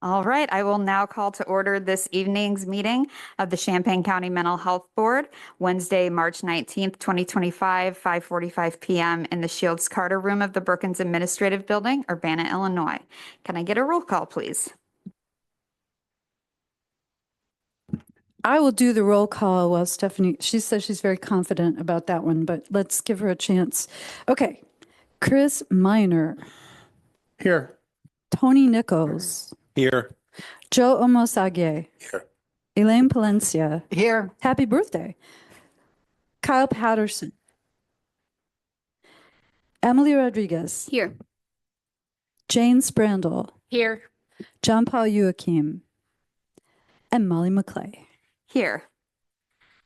All right, I will now call to order this evening's meeting of the Champaign County Mental Health Board, Wednesday, March 19th, 2025, 5:45 p.m. in the Shields Carter Room of the Brookins Administrative Building, Urbana, Illinois. Can I get a roll call, please? I will do the roll call while Stephanie, she says she's very confident about that one, but let's give her a chance. Okay. Chris Miner. Here. Tony Nichols. Here. Joe Omosage. Here. Elaine Palencia. Here. Happy birthday. Kyle Patterson. Emily Rodriguez. Here. Jane Sprandel. Here. John Paul Joachim. And Molly McClay. Here.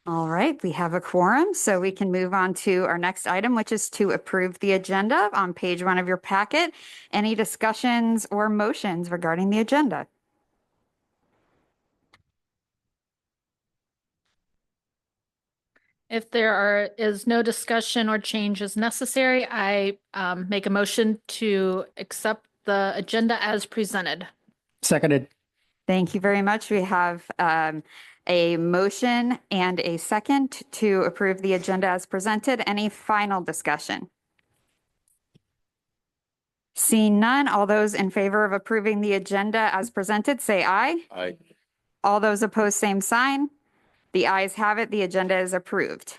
All right, we have a quorum, so we can move on to our next item, which is to approve the agenda on page 1 of your packet. Any discussions or motions regarding the agenda? If there is no discussion or changes necessary, I make a motion to accept the agenda as presented. Seconded. Thank you very much. We have a motion and a second to approve the agenda as presented. Any final discussion? Seeing none, all those in favor of approving the agenda as presented, say aye. Aye. All those opposed, same sign. The ayes have it. The agenda is approved.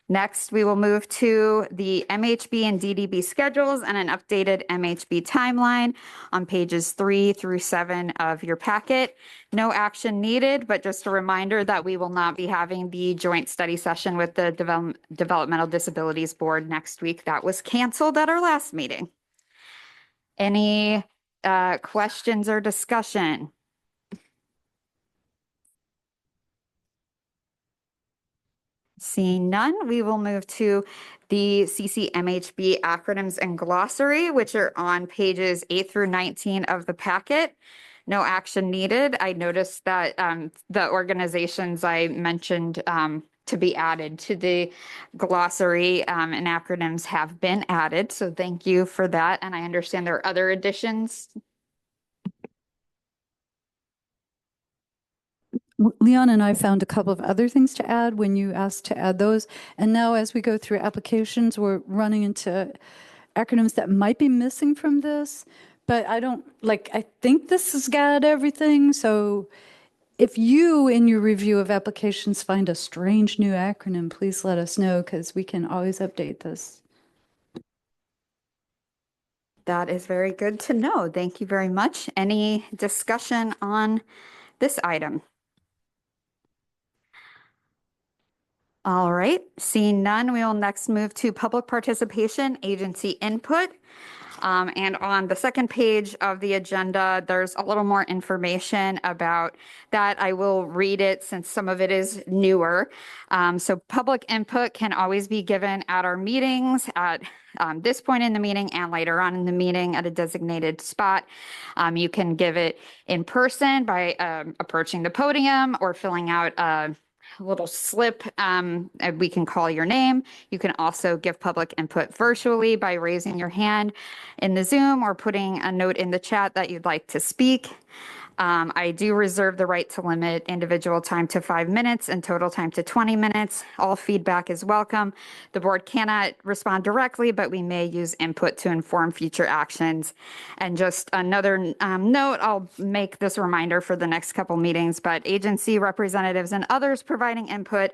Next, we will move to the MHB and DDB schedules and an updated MHB timeline on pages 3 through 7 of your packet. No action needed, but just a reminder that we will not be having the joint study session with the Developmental Disabilities Board next week. That was canceled at our last meeting. Any questions or discussion? Seeing none, we will move to the CCMHB acronyms and glossary, which are on pages 8 through 19 of the packet. No action needed. I noticed that the organizations I mentioned to be added to the glossary and acronyms have been added. So thank you for that. And I understand there are other additions. Leon and I found a couple of other things to add when you asked to add those. And now as we go through applications, we're running into acronyms that might be missing from this, but I think this has got everything. So if you, in your review of applications, find a strange new acronym, please let us know because we can always update this. That is very good to know. Thank you very much. Any discussion on this item? All right, seeing none, we will next move to public participation, agency input. And on the second page of the agenda, there's a little more information about that. I will read it since some of it is newer. So public input can always be given at our meetings at this point in the meeting and later on in the meeting at a designated spot. You can give it in person by approaching the podium or filling out a little slip. We can call your name. You can also give public input virtually by raising your hand in the Zoom or putting a note in the chat that you'd like to speak. I do reserve the right to limit individual time to 5 minutes and total time to 20 minutes. All feedback is welcome. The board cannot respond directly, but we may use input to inform future actions. And just another note, I'll make this reminder for the next couple meetings, but agency representatives and others providing input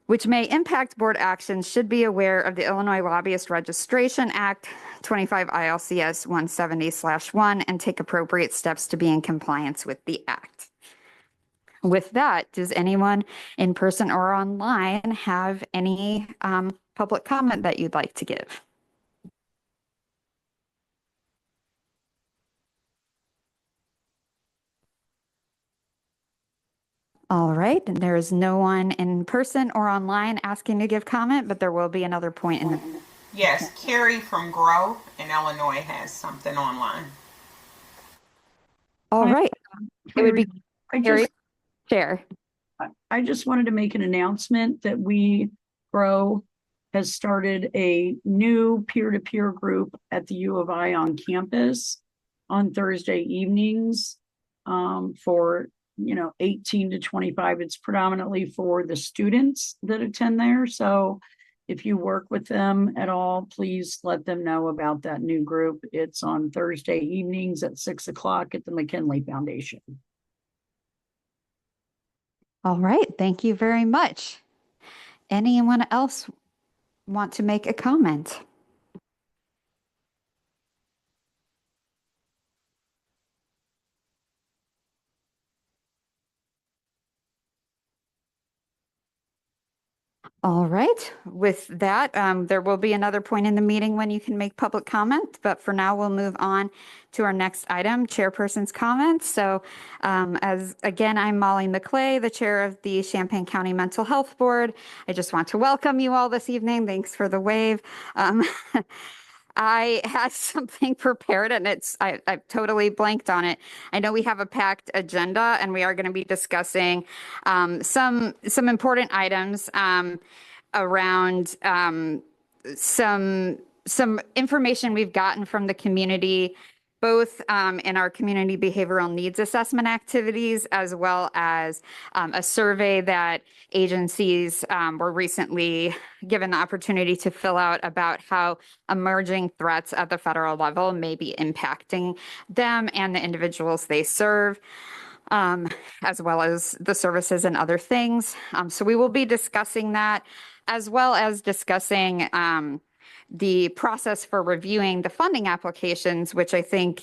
which may impact board actions should be aware of the Illinois Lobbyist Registration Act 25 ILCS 170/1 and take appropriate steps to be in compliance with the act. With that, does anyone in person or online have any public comment that you'd like to give? All right, and there is no one in person or online asking to give comment, but there will be another point in the. Yes, Carrie from Grove in Illinois has something online. All right, it would be Carrie. Chair. I just wanted to make an announcement that Grow has started a new peer-to-peer group at the U of I on campus on Thursday evenings for 18 to 25. It's predominantly for the students that attend there. So if you work with them at all, please let them know about that new group. It's on Thursday evenings at 6 o'clock at the McKinley Foundation. All right, thank you very much. Anyone else want to make a comment? All right, with that, there will be another point in the meeting when you can make public comment, but for now we'll move on to our next item, chairperson's comments. So again, I'm Molly McClay, the chair of the Champaign County Mental Health Board. I just want to welcome you all this evening. Thanks for the wave. I had something prepared and I've totally blanked on it. I know we have a packed agenda and we are going to be discussing some important items around some information we've gotten from the community, both in our community behavioral needs assessment activities, as well as a survey that agencies were recently given the opportunity to fill out about how emerging threats at the federal level may be impacting them and the individuals they serve, as well as the services and other things. So we will be discussing that, as well as discussing the process for reviewing the funding applications, which I think,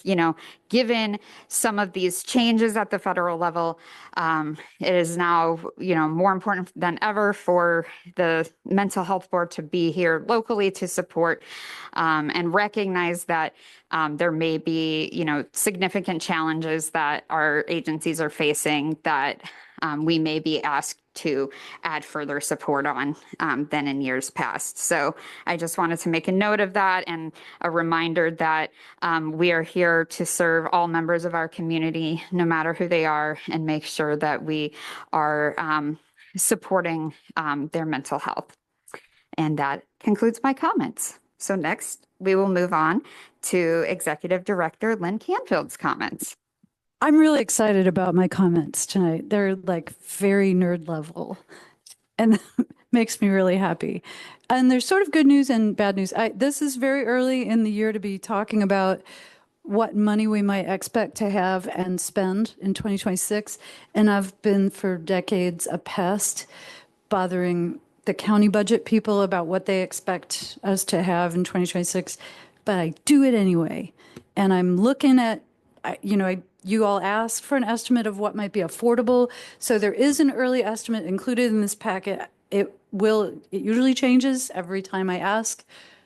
given some of these changes at the federal level, it is now, more important than ever for the mental health board to be here locally to support and recognize that there may be, significant challenges that our agencies are facing that we may be asked to add further support on than in years past. So I just wanted to make a note of that and a reminder that we are here to serve all members of our community, no matter who they are, and make sure that we are supporting their mental health. And that concludes my comments. So next, we will move on to Executive Director Lynn Canfield's comments. I'm really excited about my comments tonight. They're like very nerd level and that makes me really happy. And there's sort of good news and bad news. This is very early in the year to be talking about what money we might expect to have and spend in 2026. And I've been for decades a pest bothering the county budget people about what they expect us to have in 2026, but I do it anyway. And I'm looking at, you all asked for an estimate of what might be affordable. So there is an early estimate included in this packet. it usually changes every time I ask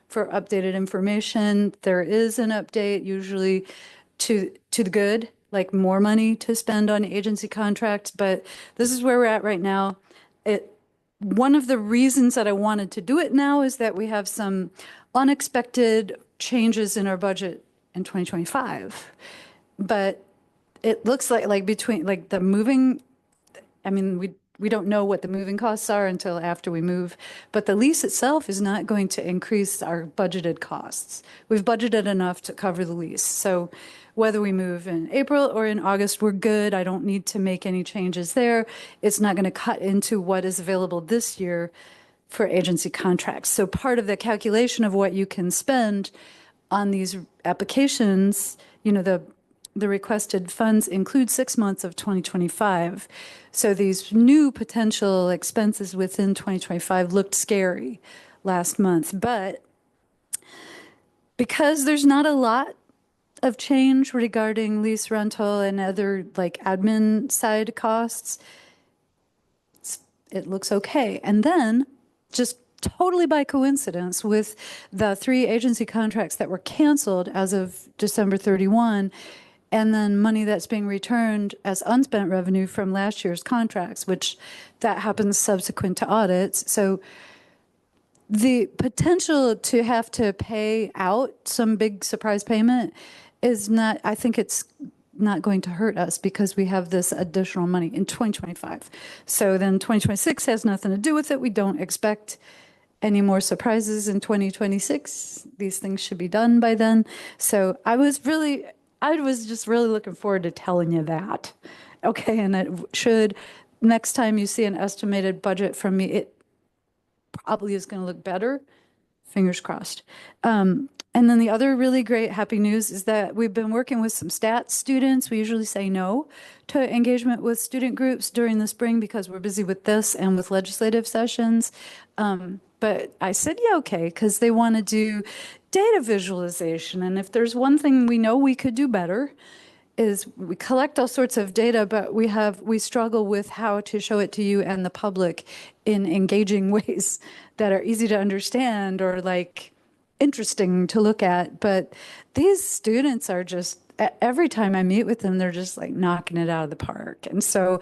for updated information. There is an update usually to the good, like more money to spend on agency contracts, but this is where we're at right now. One of the reasons that I wanted to do it now is that we have some unexpected changes in our budget in 2025. But it looks like between like the moving, I mean, we don't know what the moving costs are until after we move, but the lease itself is not going to increase our budgeted costs. We've budgeted enough to cover the lease. So whether we move in April or in August, we're good. I don't need to make any changes there. It's not going to cut into what is available this year for agency contracts. So part of the calculation of what you can spend on these applications, the requested funds include 6 months of 2025. So these new potential expenses within 2025 looked scary last month. But because there's not a lot of change regarding lease rental and other like admin side costs, it looks okay. And then just totally by coincidence with the 3 agency contracts that were canceled as of December 31, and then money that's being returned as unspent revenue from last year's contracts, which that happens subsequent to audits. So the potential to have to pay out some big surprise payment is not, I think it's not going to hurt us because we have this additional money in 2025. So then 2026 has nothing to do with it. We don't expect any more surprises in 2026. These things should be done by then. So I was just really looking forward to telling you that. Okay, and it should, next time you see an estimated budget from me, it probably is going to look better. Fingers crossed. And then the other really great happy news is that we've been working with some stats students. We usually say no to engagement with student groups during the spring because we're busy with this and with legislative sessions. But I said, yeah, okay, because they want to do data visualization. And if there's one thing we know we could do better is we collect all sorts of data, but we struggle with how to show it to you and the public in engaging ways that are easy to understand or like interesting to look at. But these students are just, every time I meet with them, they're just like knocking it out of the park. And so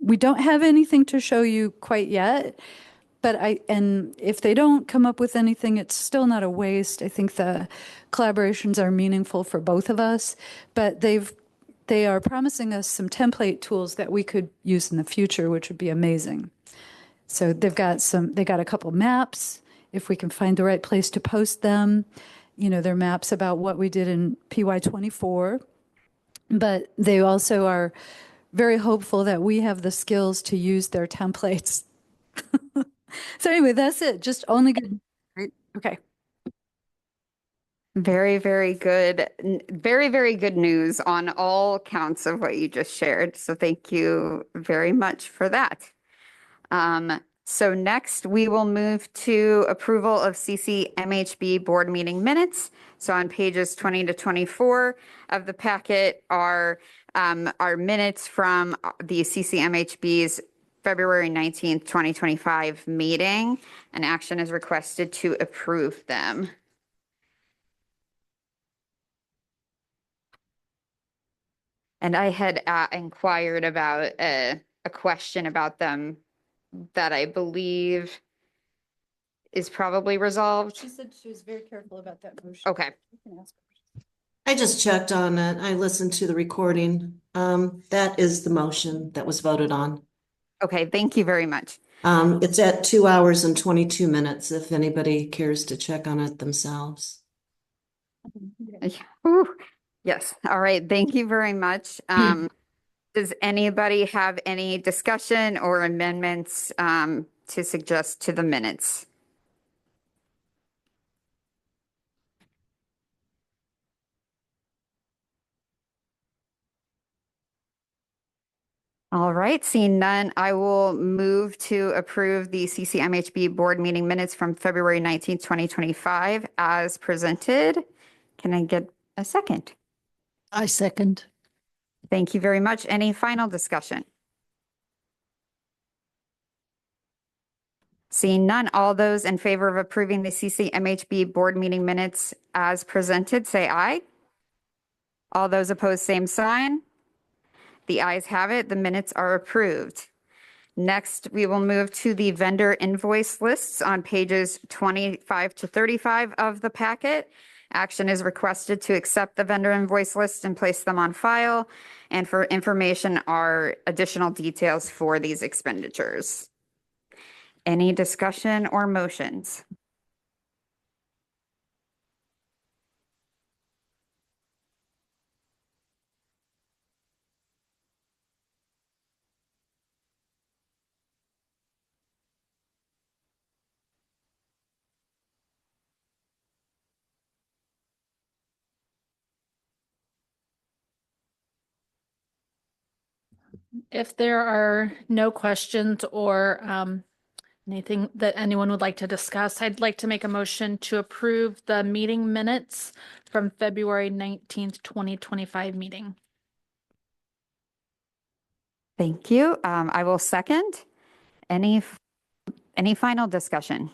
we don't have anything to show you quite yet. But and if they don't come up with anything, it's still not a waste. I think the collaborations are meaningful for both of us, but they are promising us some template tools that we could use in the future, which would be amazing. So they got a couple maps, if we can find the right place to post them. They're maps about what we did in PY24, but they also are very hopeful that we have the skills to use their templates. So anyway, that's it. Just only good. Right? Okay. Very, very good. Very, very good news on all counts of what you just shared. So thank you very much for that. So next we will move to approval of CCMHB board meeting minutes. So on pages 20 to 24 of the packet are minutes from the CCMHB's February 19th, 2025 meeting, and action is requested to approve them. And I had inquired about a question about them that I believe is probably resolved. She said she was very careful about that motion. Okay. I just checked on it. I listened to the recording. That is the motion that was voted on. Okay, thank you very much. It's at 2 hours and 22 minutes if anybody cares to check on it themselves. Ooh, yes. All right. Thank you very much. Does anybody have any discussion or amendments to suggest to the minutes? All right, seeing none, I will move to approve the CCMHB board meeting minutes from February 19th, 2025 as presented. Can I get a second? I second. Thank you very much. Any final discussion? Seeing none, all those in favor of approving the CCMHB board meeting minutes as presented, say aye. All those opposed, same sign. The ayes have it. The minutes are approved. Next, we will move to the vendor invoice lists on pages 25 to 35 of the packet. Action is requested to accept the vendor invoice list and place them on file. And for information are additional details for these expenditures. Any discussion or motions? If there are no questions or anything that anyone would like to discuss, I'd like to make a motion to approve the meeting minutes from February 19th, 2025 meeting. Thank you. I will second. Any final discussion?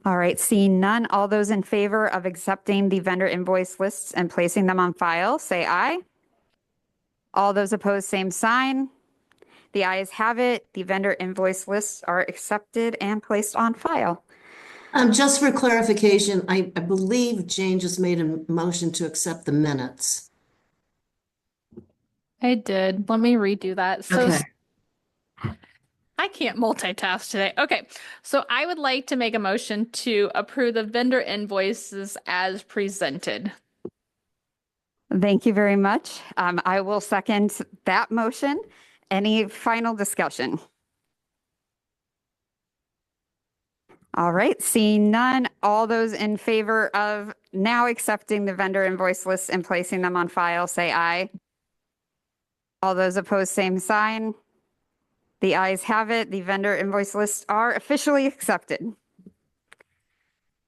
All right, seeing none, all those in favor of accepting the vendor invoice lists and placing them on file, say aye. All those opposed, same sign. The ayes have it. The vendor invoice lists are accepted and placed on file. Just for clarification, I believe Jane just made a motion to accept the minutes. I did. Let me redo that. So Okay. I can't multitask today. Okay. So I would like to make a motion to approve the vendor invoices as presented. Thank you very much. I will second that motion. Any final discussion? All right, seeing none, all those in favor of now accepting the vendor invoice lists and placing them on file, say aye. All those opposed, same sign. The ayes have it. The vendor invoice lists are officially accepted.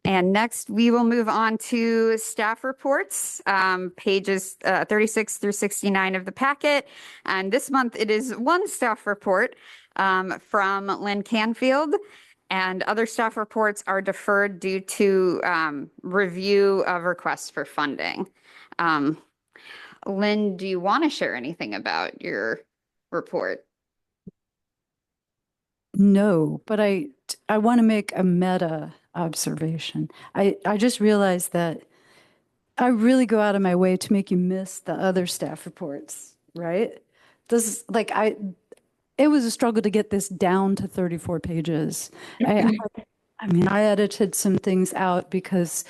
And next, we will move on to staff reports, pages 36 through 69 of the packet. And this month, it is one staff report from Lynn Canfield. And other staff reports are deferred due to review of requests for funding. Lynn, do you want to share anything about your report? No, but I want to make a meta observation. I just realized that I really go out of my way to make you miss the other staff reports, right? This is like it was a struggle to get this down to 34 pages. I mean, I edited some things out because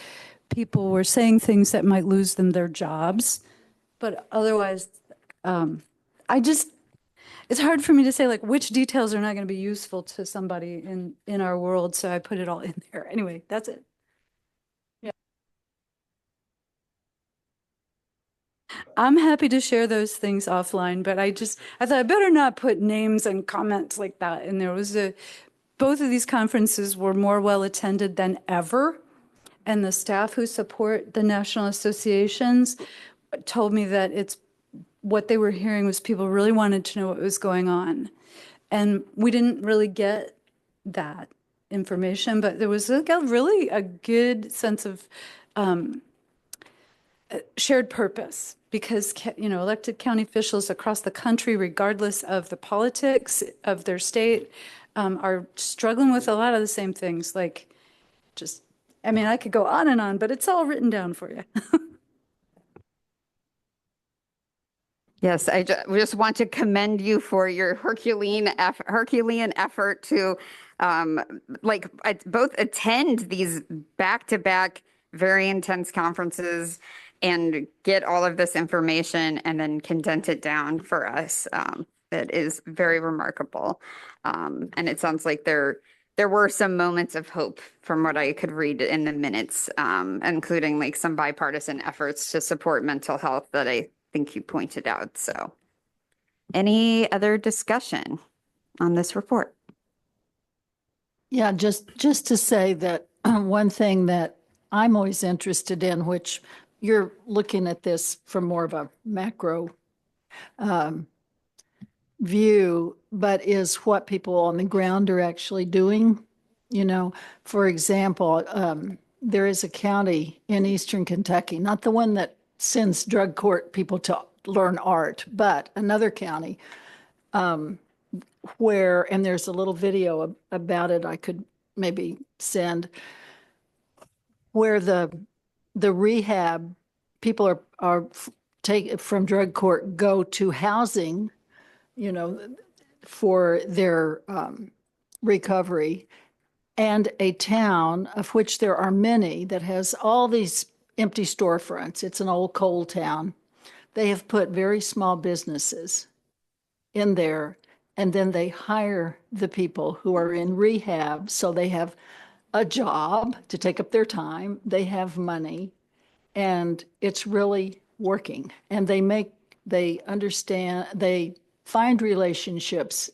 people were saying things that might lose them their jobs, but otherwise, it's hard for me to say like which details are not going to be useful to somebody in our world. So I put it all in there. Anyway, that's it. Yeah. I'm happy to share those things offline, but I thought I better not put names and comments like that in there. Both of these conferences were more well attended than ever. And the staff who support the national associations told me that what they were hearing was people really wanted to know what was going on. And we didn't really get that information, but there was really a good sense of shared purpose because, elected county officials across the country, regardless of the politics of their state, are struggling with a lot of the same things. I could go on and on, but it's all written down for you. Yes, I just want to commend you for your Herculean effort to both attend these back-to-back very intense conferences and get all of this information and then condense it down for us. That is very remarkable. And it sounds like there were some moments of hope from what I could read in the minutes, including like some bipartisan efforts to support mental health that I think you pointed out. So any other discussion on this report? Yeah, just to say that one thing that I'm always interested in, which you're looking at this from more of a macro view, but is what people on the ground are actually doing. You know, for example, there is a county in eastern Kentucky, not the one that sends drug court people to learn art, but another county where, and there's a little video about it I could maybe send, where the rehab people are take from drug court go to housing, you know, for their recovery, and a town of which there are many that has all these empty storefronts. It's an old coal town. They have put very small businesses in there, and then they hire the people who are in rehab, so they have a job to take up their time, they have money, and it's really working. And they understand, they find relationships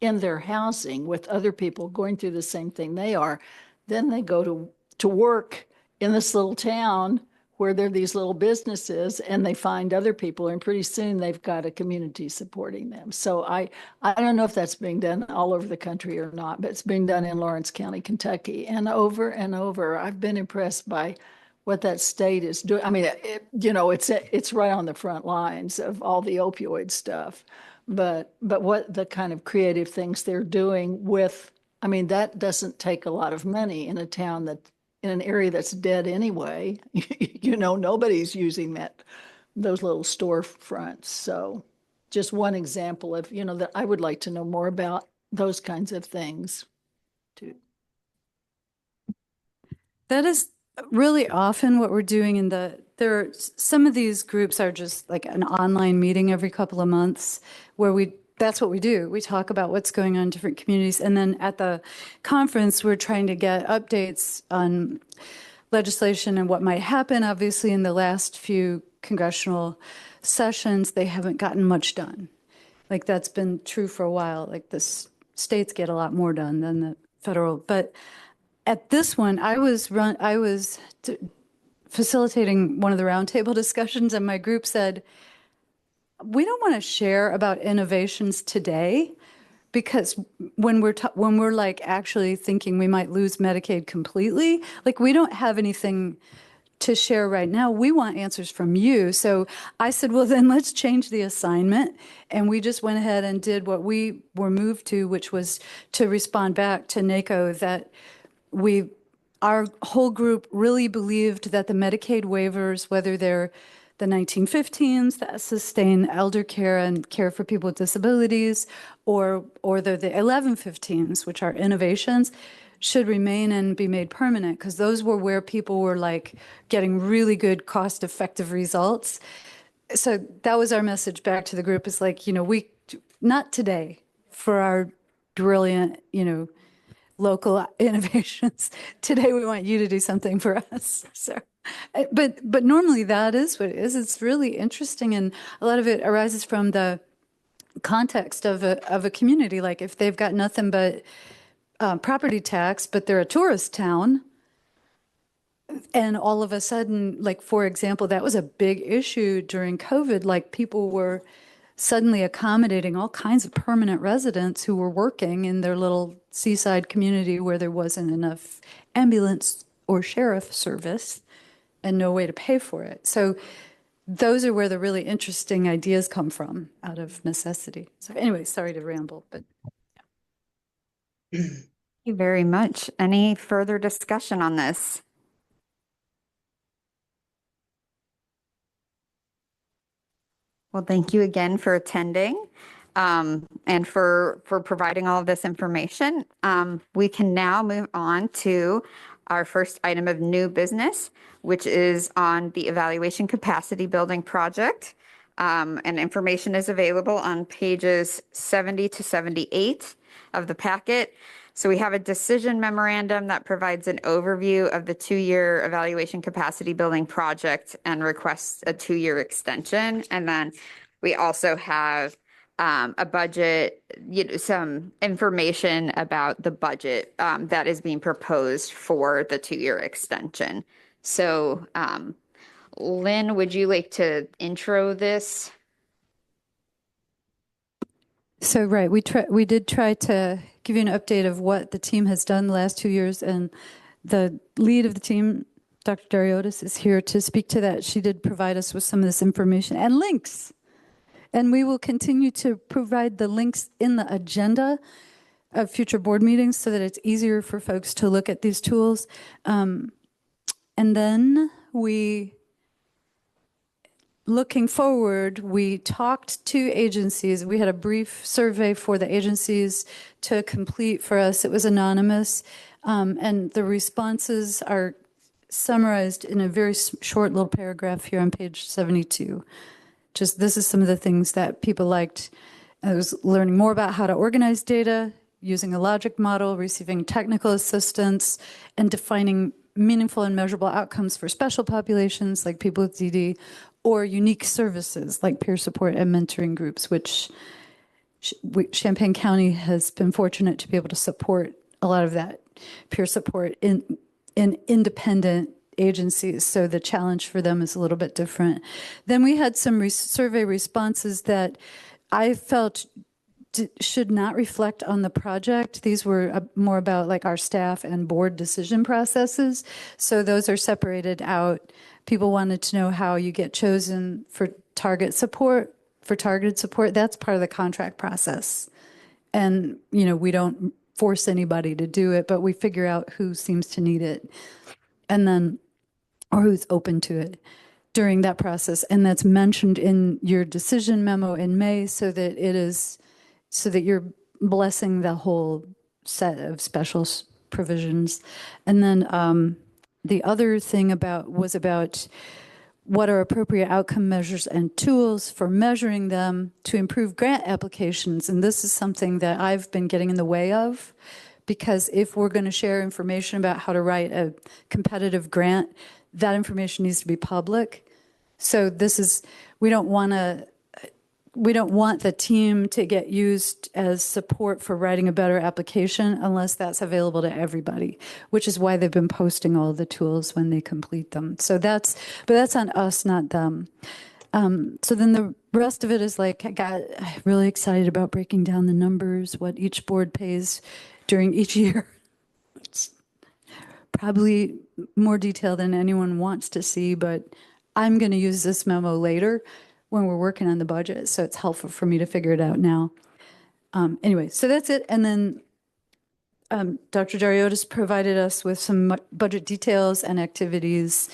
in their housing with other people going through the same thing they are. Then they go to work in this little town where there are these little businesses, and they find other people, and pretty soon they've got a community supporting them. So I don't know if that's being done all over the country or not, but it's being done in Lawrence County, Kentucky. And over, I've been impressed by what that state is doing. I mean, it's right on the front lines of all the opioid stuff. But what the kind of creative things they're doing with, I mean, that doesn't take a lot of money in a town that, in an area that's dead anyway. Nobody's using those little storefronts. So just one example of, that I would like to know more about those kinds of things too. That is really often what we're doing some of these groups are just like an online meeting every couple of months where that's what we do. We talk about what's going on in different communities. And then at the conference, we're trying to get updates on legislation and what might happen. Obviously, in the last few congressional sessions, they haven't gotten much done. Like that's been true for a while. Like the states get a lot more done than the federal. But at this one, I was facilitating one of the roundtable discussions, and my group said, we don't want to share about innovations today, because when we're like actually thinking we might lose Medicaid completely, like we don't have anything to share right now. We want answers from you. So I said, well, then let's change the assignment. And we just went ahead and did what we were moved to, which was to respond back to NACO that our whole group really believed that the Medicaid waivers, whether they're the 1915s that sustain elder care and care for people with disabilities, or they're the 1115s, which are innovations, should remain and be made permanent, because those were where people were like getting really good cost-effective results. So that was our message back to the group, is like, we, not today for our brilliant, local innovations. Today, we want you to do something for us. So, but normally that is what it is. It's really interesting, and a lot of it arises from the context of a community. Like if they've got nothing but property tax, but they're a tourist town, and all of a sudden, like for example, that was a big issue during COVID. Like people were suddenly accommodating all kinds of permanent residents who were working in their little seaside community where there wasn't enough ambulance or sheriff service and no way to pay for it. So those are where the really interesting ideas come from, out of necessity. So anyway, sorry to ramble, but. Thank you very much. Any further discussion on this? Well, thank you again for attending and for providing all of this information. We can now move on to our first item of new business, which is on the evaluation capacity building project. And information is available on pages 70 to 78 of the packet. So we have a decision memorandum that provides an overview of the 2-year evaluation capacity building project and requests a 2-year extension. And then we also have a budget, some information about the budget that is being proposed for the 2-year extension. So Lynn, would you like to intro this? So, right, we did try to give you an update of what the team has done the last 2 years, and the lead of the team, Dr. Dariotis, is here to speak to that. She did provide us with some of this information and links, and we will continue to provide the links in the agenda of future board meetings so that it's easier for folks to look at these tools. And then looking forward, we talked to agencies. We had a brief survey for the agencies to complete for us. It was anonymous, and the responses are summarized in a very short little paragraph here on page 72. Just this is some of the things that people liked. I was learning more about how to organize data, using a logic model, receiving technical assistance, and defining meaningful and measurable outcomes for special populations like people with DD, or unique services like peer support and mentoring groups, which Champaign County has been fortunate to be able to support a lot of that peer support in independent agencies. So the challenge for them is a little bit different. Then we had some survey responses that I felt should not reflect on the project. These were more about like our staff and board decision processes. So those are separated out. People wanted to know how you get chosen for targeted support. That's part of the contract process. And, we don't force anybody to do it, but we figure out who seems to need it and then, or who's open to it during that process. And that's mentioned in your decision memo in May so that you're blessing the whole set of special provisions. And then the other thing was about what are appropriate outcome measures and tools for measuring them to improve grant applications. And this is something that I've been getting in the way of, because if we're going to share information about how to write a competitive grant, that information needs to be public. So we don't want the team to get used as support for writing a better application unless that's available to everybody, which is why they've been posting all the tools when they complete them. So but that's on us, not them. So then the rest of it is like, I got really excited about breaking down the numbers, what each board pays during each year. It's probably more detail than anyone wants to see, but I'm going to use this memo later when we're working on the budget, so it's helpful for me to figure it out now. Anyway, so that's it. And then Dr. Dariotis provided us with some budget details and activities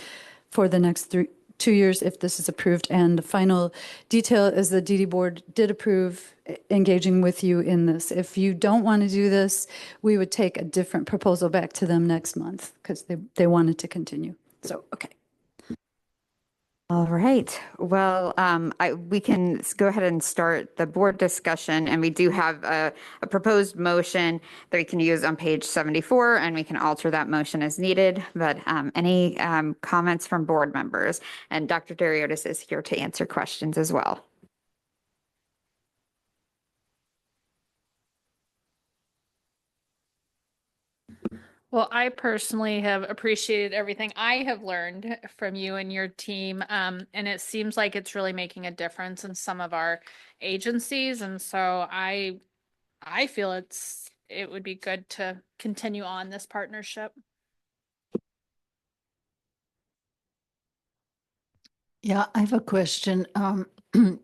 for the next 2 years if this is approved. And the final detail is the DD board did approve engaging with you in this. If you don't want to do this, we would take a different proposal back to them next month because they wanted to continue. So, okay. All right. Well, we can go ahead and start the board discussion, and we do have a proposed motion that we can use on page 74, and we can alter that motion as needed. But any comments from board members? And Dr. Dariotis is here to answer questions as well. Well, I personally have appreciated everything I have learned from you and your team. And it seems like it's really making a difference in some of our agencies. And so I feel it would be good to continue on this partnership. Yeah, I have a question.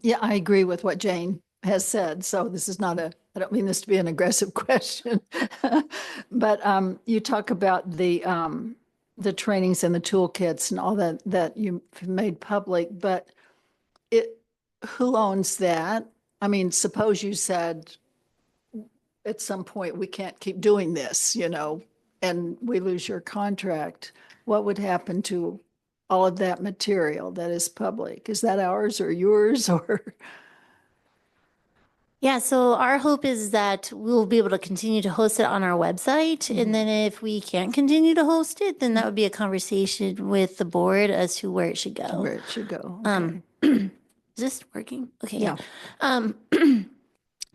Yeah, I agree with what Jane has said. So this is not I don't mean this to be an aggressive question, but you talk about the trainings and the toolkits and all that you made public, but who owns that? I mean, suppose you said at some point we can't keep doing this, and we lose your contract. What would happen to all of that material that is public? Is that ours or yours or? Yeah, so our hope is that we'll be able to continue to host it on our website. And then if we can't continue to host it, then that would be a conversation with the board as to where it should go. Where it should go. Okay. Is this working? Okay. Yeah.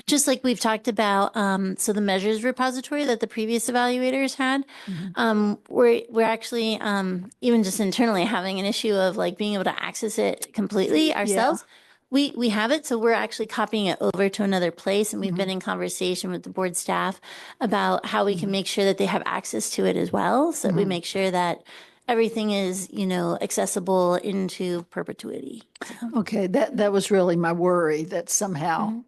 Just like we've talked about, so the measures repository that the previous evaluators had, we're actually even just internally having an issue of like being able to access it completely ourselves. We have it, so we're actually copying it over to another place, and we've been in conversation with the board staff about how we can make sure that they have access to it as well, so that we make sure that everything is, accessible into perpetuity. Okay, that was really my worry, that somehow,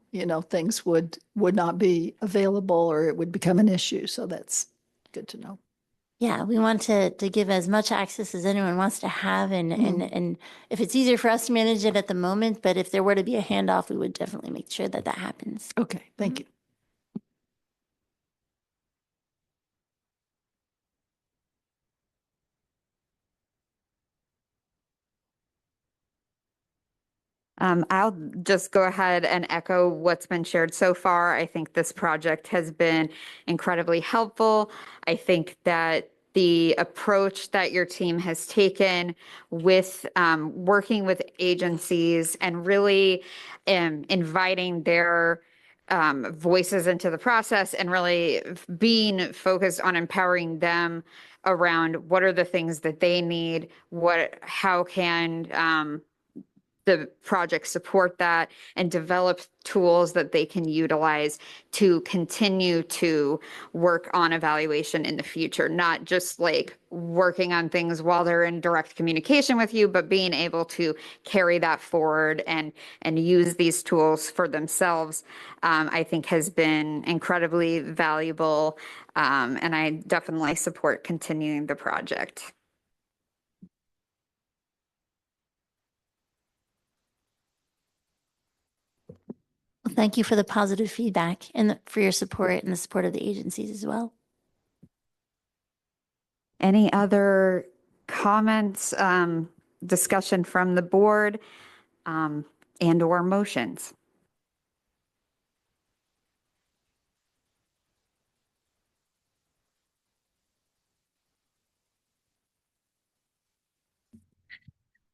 things would not be available or it would become an issue. So that's good to know. Yeah, we want to give as much access as anyone wants to have, and if it's easier for us to manage it at the moment, but if there were to be a handoff, we would definitely make sure that that happens. Okay, thank you. I'll just go ahead and echo what's been shared so far. I think this project has been incredibly helpful. I think that the approach that your team has taken with working with agencies and really inviting their voices into the process and really being focused on empowering them around what are the things that they need, how can the project support that and develop tools that they can utilize to continue to work on evaluation in the future, not just like working on things while they're in direct communication with you, but being able to carry that forward and use these tools for themselves, I think has been incredibly valuable. And I definitely support continuing the project. Well, thank you for the positive feedback and for your support and the support of the agencies as well. Any other comments, discussion from the board, and or motions?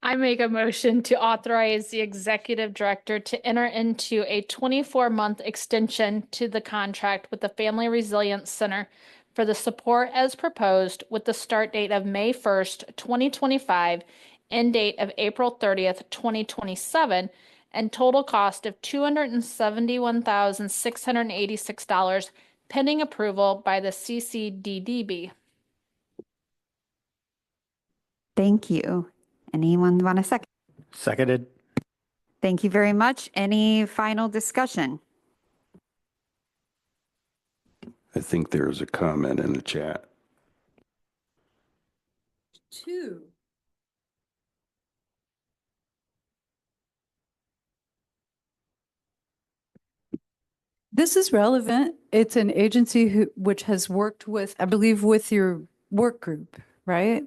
I make a motion to authorize the executive director to enter into a 24-month extension to the contract with the Family Resilience Center for the support as proposed, with the start date of May 1st, 2025, end date of April 30th, 2027, and total cost of $271,686, pending approval by the CCDDB. Thank you. Anyone want a second? Seconded. Thank you very much. Any final discussion? I think there's a comment in the chat. 2. This is relevant. It's an agency which has worked with, I believe, with your work group, right?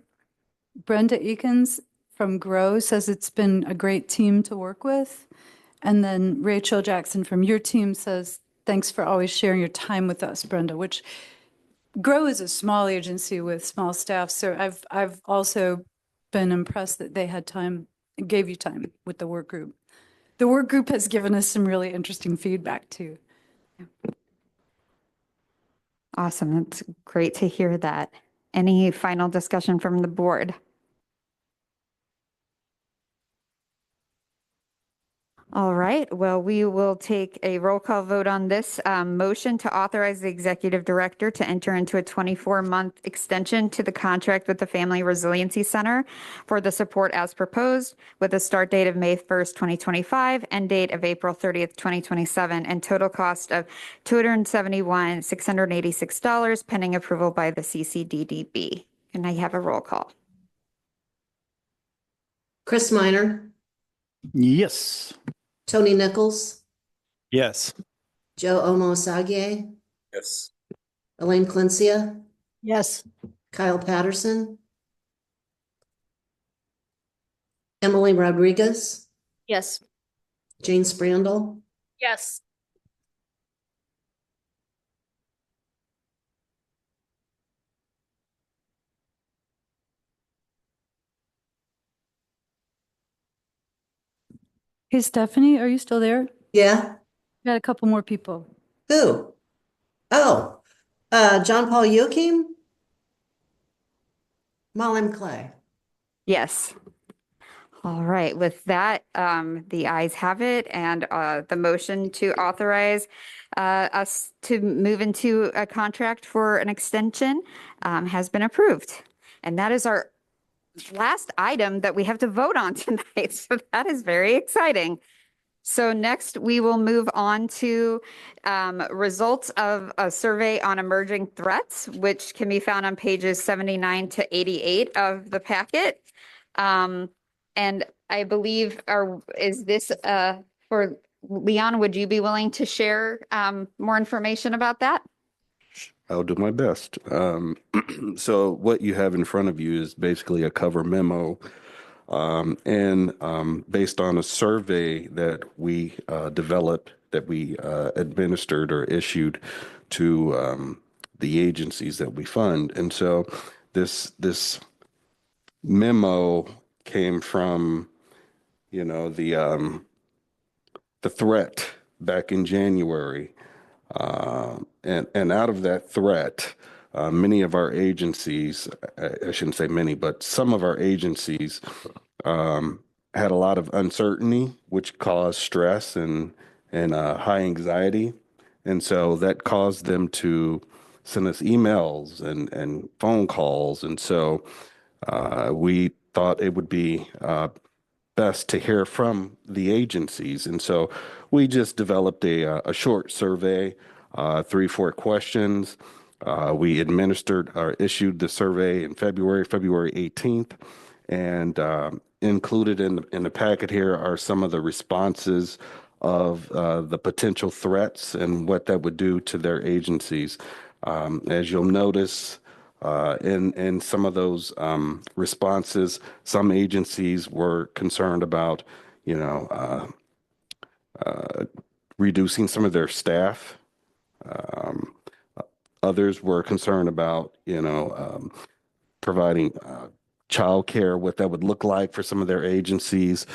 Brenda Eakins from GROW says it's been a great team to work with. And then Rachel Jackson from your team says, thanks for always sharing your time with us, Brenda, which GROW is a small agency with small staff. So I've also been impressed that they had time, gave you time with the work group. The work group has given us some really interesting feedback too. Awesome. That's great to hear that. Any final discussion from the board? All right. Well, we will take a roll call vote on this motion to authorize the executive director to enter into a 24-month extension to the contract with the Family Resiliency Center for the support as proposed, with a start date of May 1st, 2025, end date of April 30th, 2027, and total cost of $271,686, pending approval by the CCDDB. Can I have a roll call? Chris Minor, Yes. Tony Nichols, Yes. Joe Omosagie, Yes. Elaine Clencia, Yes. Kyle Patterson, Emily Rodriguez, Yes. Jane Sprandel, Yes. Hey, Stephanie, are you still there? yeah, Got a couple more people. who? Oh, John Paul Joachim, Molly Clay. Yes. All right, with that, the ayes have it, and the motion to authorize us to move into a contract for an extension has been approved. And that is our last item that we have to vote on tonight. So that is very exciting. So next, we will move on to results of a survey on emerging threats, which can be found on pages 79 to 88 of the packet. And I believe, is this for Leon, would you be willing to share more information about that? I'll do my best. So what you have in front of you is basically a cover memo. And based on a survey that we developed, that we administered or issued to the agencies that we fund. And so this memo came from, the threat back in January. And out of that threat, many of our agencies, I shouldn't say many, but some of our agencies had a lot of uncertainty, which caused stress and high anxiety. And so that caused them to send us emails and phone calls. And so we thought it would be best to hear from the agencies. And so we just developed a short survey, 3-4 questions. We administered or issued the survey in February 18th. And included in the packet here are some of the responses of the potential threats and what that would do to their agencies. As you'll notice, in some of those responses, some agencies were concerned about, reducing some of their staff. Others were concerned about, providing childcare, what that would look like for some of their agencies,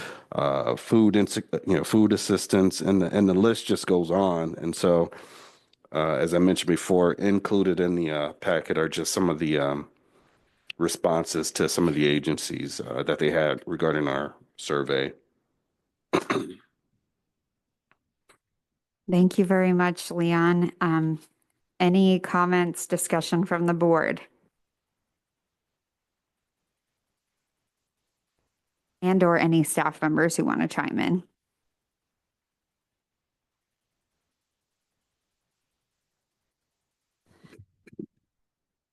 food assistance, and the list just goes on. And so, as I mentioned before, included in the packet are just some of the responses to some of the agencies that they had regarding our survey. Thank you very much, Leon. Any comments, discussion from the board? And or any staff members who want to chime in?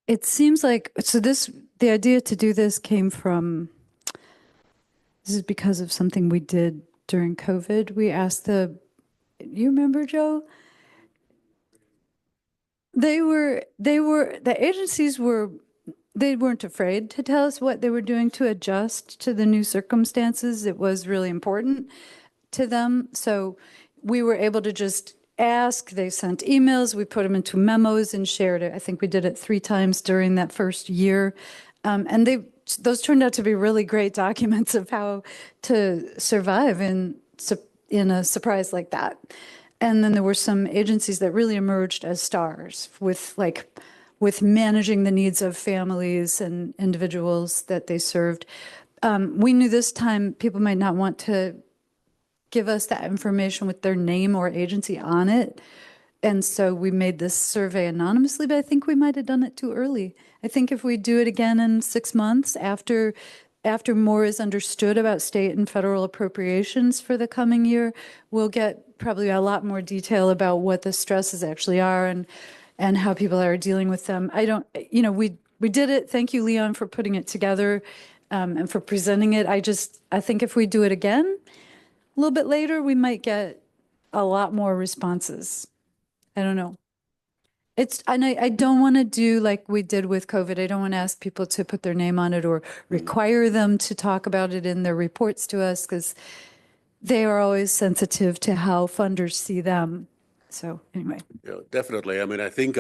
It seems like, the idea to do this came from, this is because of something we did during COVID. We asked you remember, Joe? The agencies they weren't afraid to tell us what they were doing to adjust to the new circumstances. It was really important to them. So we were able to just ask. They sent emails. We put them into memos and shared it. I think we did it 3 times during that first year. And those turned out to be really great documents of how to survive in a surprise like that. And then there were some agencies that really emerged as stars with managing the needs of families and individuals that they served. We knew this time people might not want to give us that information with their name or agency on it. And so we made this survey anonymously, but I think we might have done it too early. I think if we do it again in 6 months after more is understood about state and federal appropriations for the coming year, we'll get probably a lot more detail about what the stresses actually are and how people are dealing with them. We did it. Thank you, Leon, for putting it together and for presenting it. I think if we do it again a little bit later, we might get a lot more responses. I don't know. I don't want to do like we did with COVID. I don't want to ask people to put their name on it or require them to talk about it in their reports to us, because they are always sensitive to how funders see them. So anyway. Yeah, definitely. I mean, I think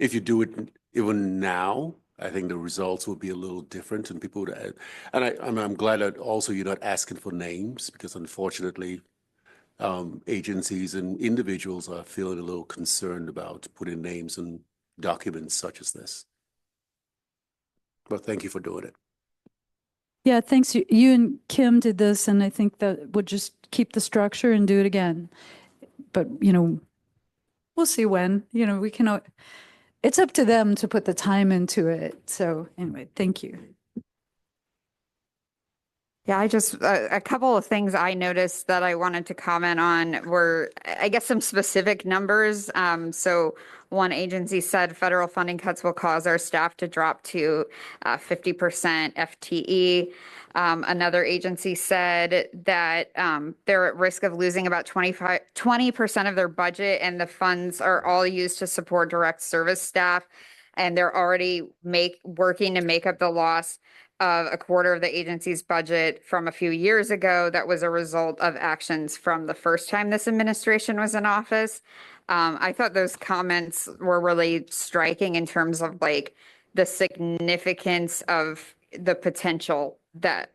if you do it even now, I think the results will be a little different, and people would. And I'm glad that also you're not asking for names, because unfortunately, agencies and individuals are feeling a little concerned about putting names in documents such as this. But thank you for doing it. Yeah, thanks. You and Kim did this, and I think that would just keep the structure and do it again. But, we'll see when, we can, it's up to them to put the time into it. So anyway, thank you. Yeah, I just, a couple of things I noticed that I wanted to comment on were, I guess, some specific numbers. So one agency said federal funding cuts will cause our staff to drop to 50% FTE. Another agency said that they're at risk of losing about 20% of their budget, and the funds are all used to support direct service staff. And they're already working to make up the loss of a quarter of the agency's budget from a few years ago that was a result of actions from the first time this administration was in office. I thought those comments were really striking in terms of like the significance of the potential that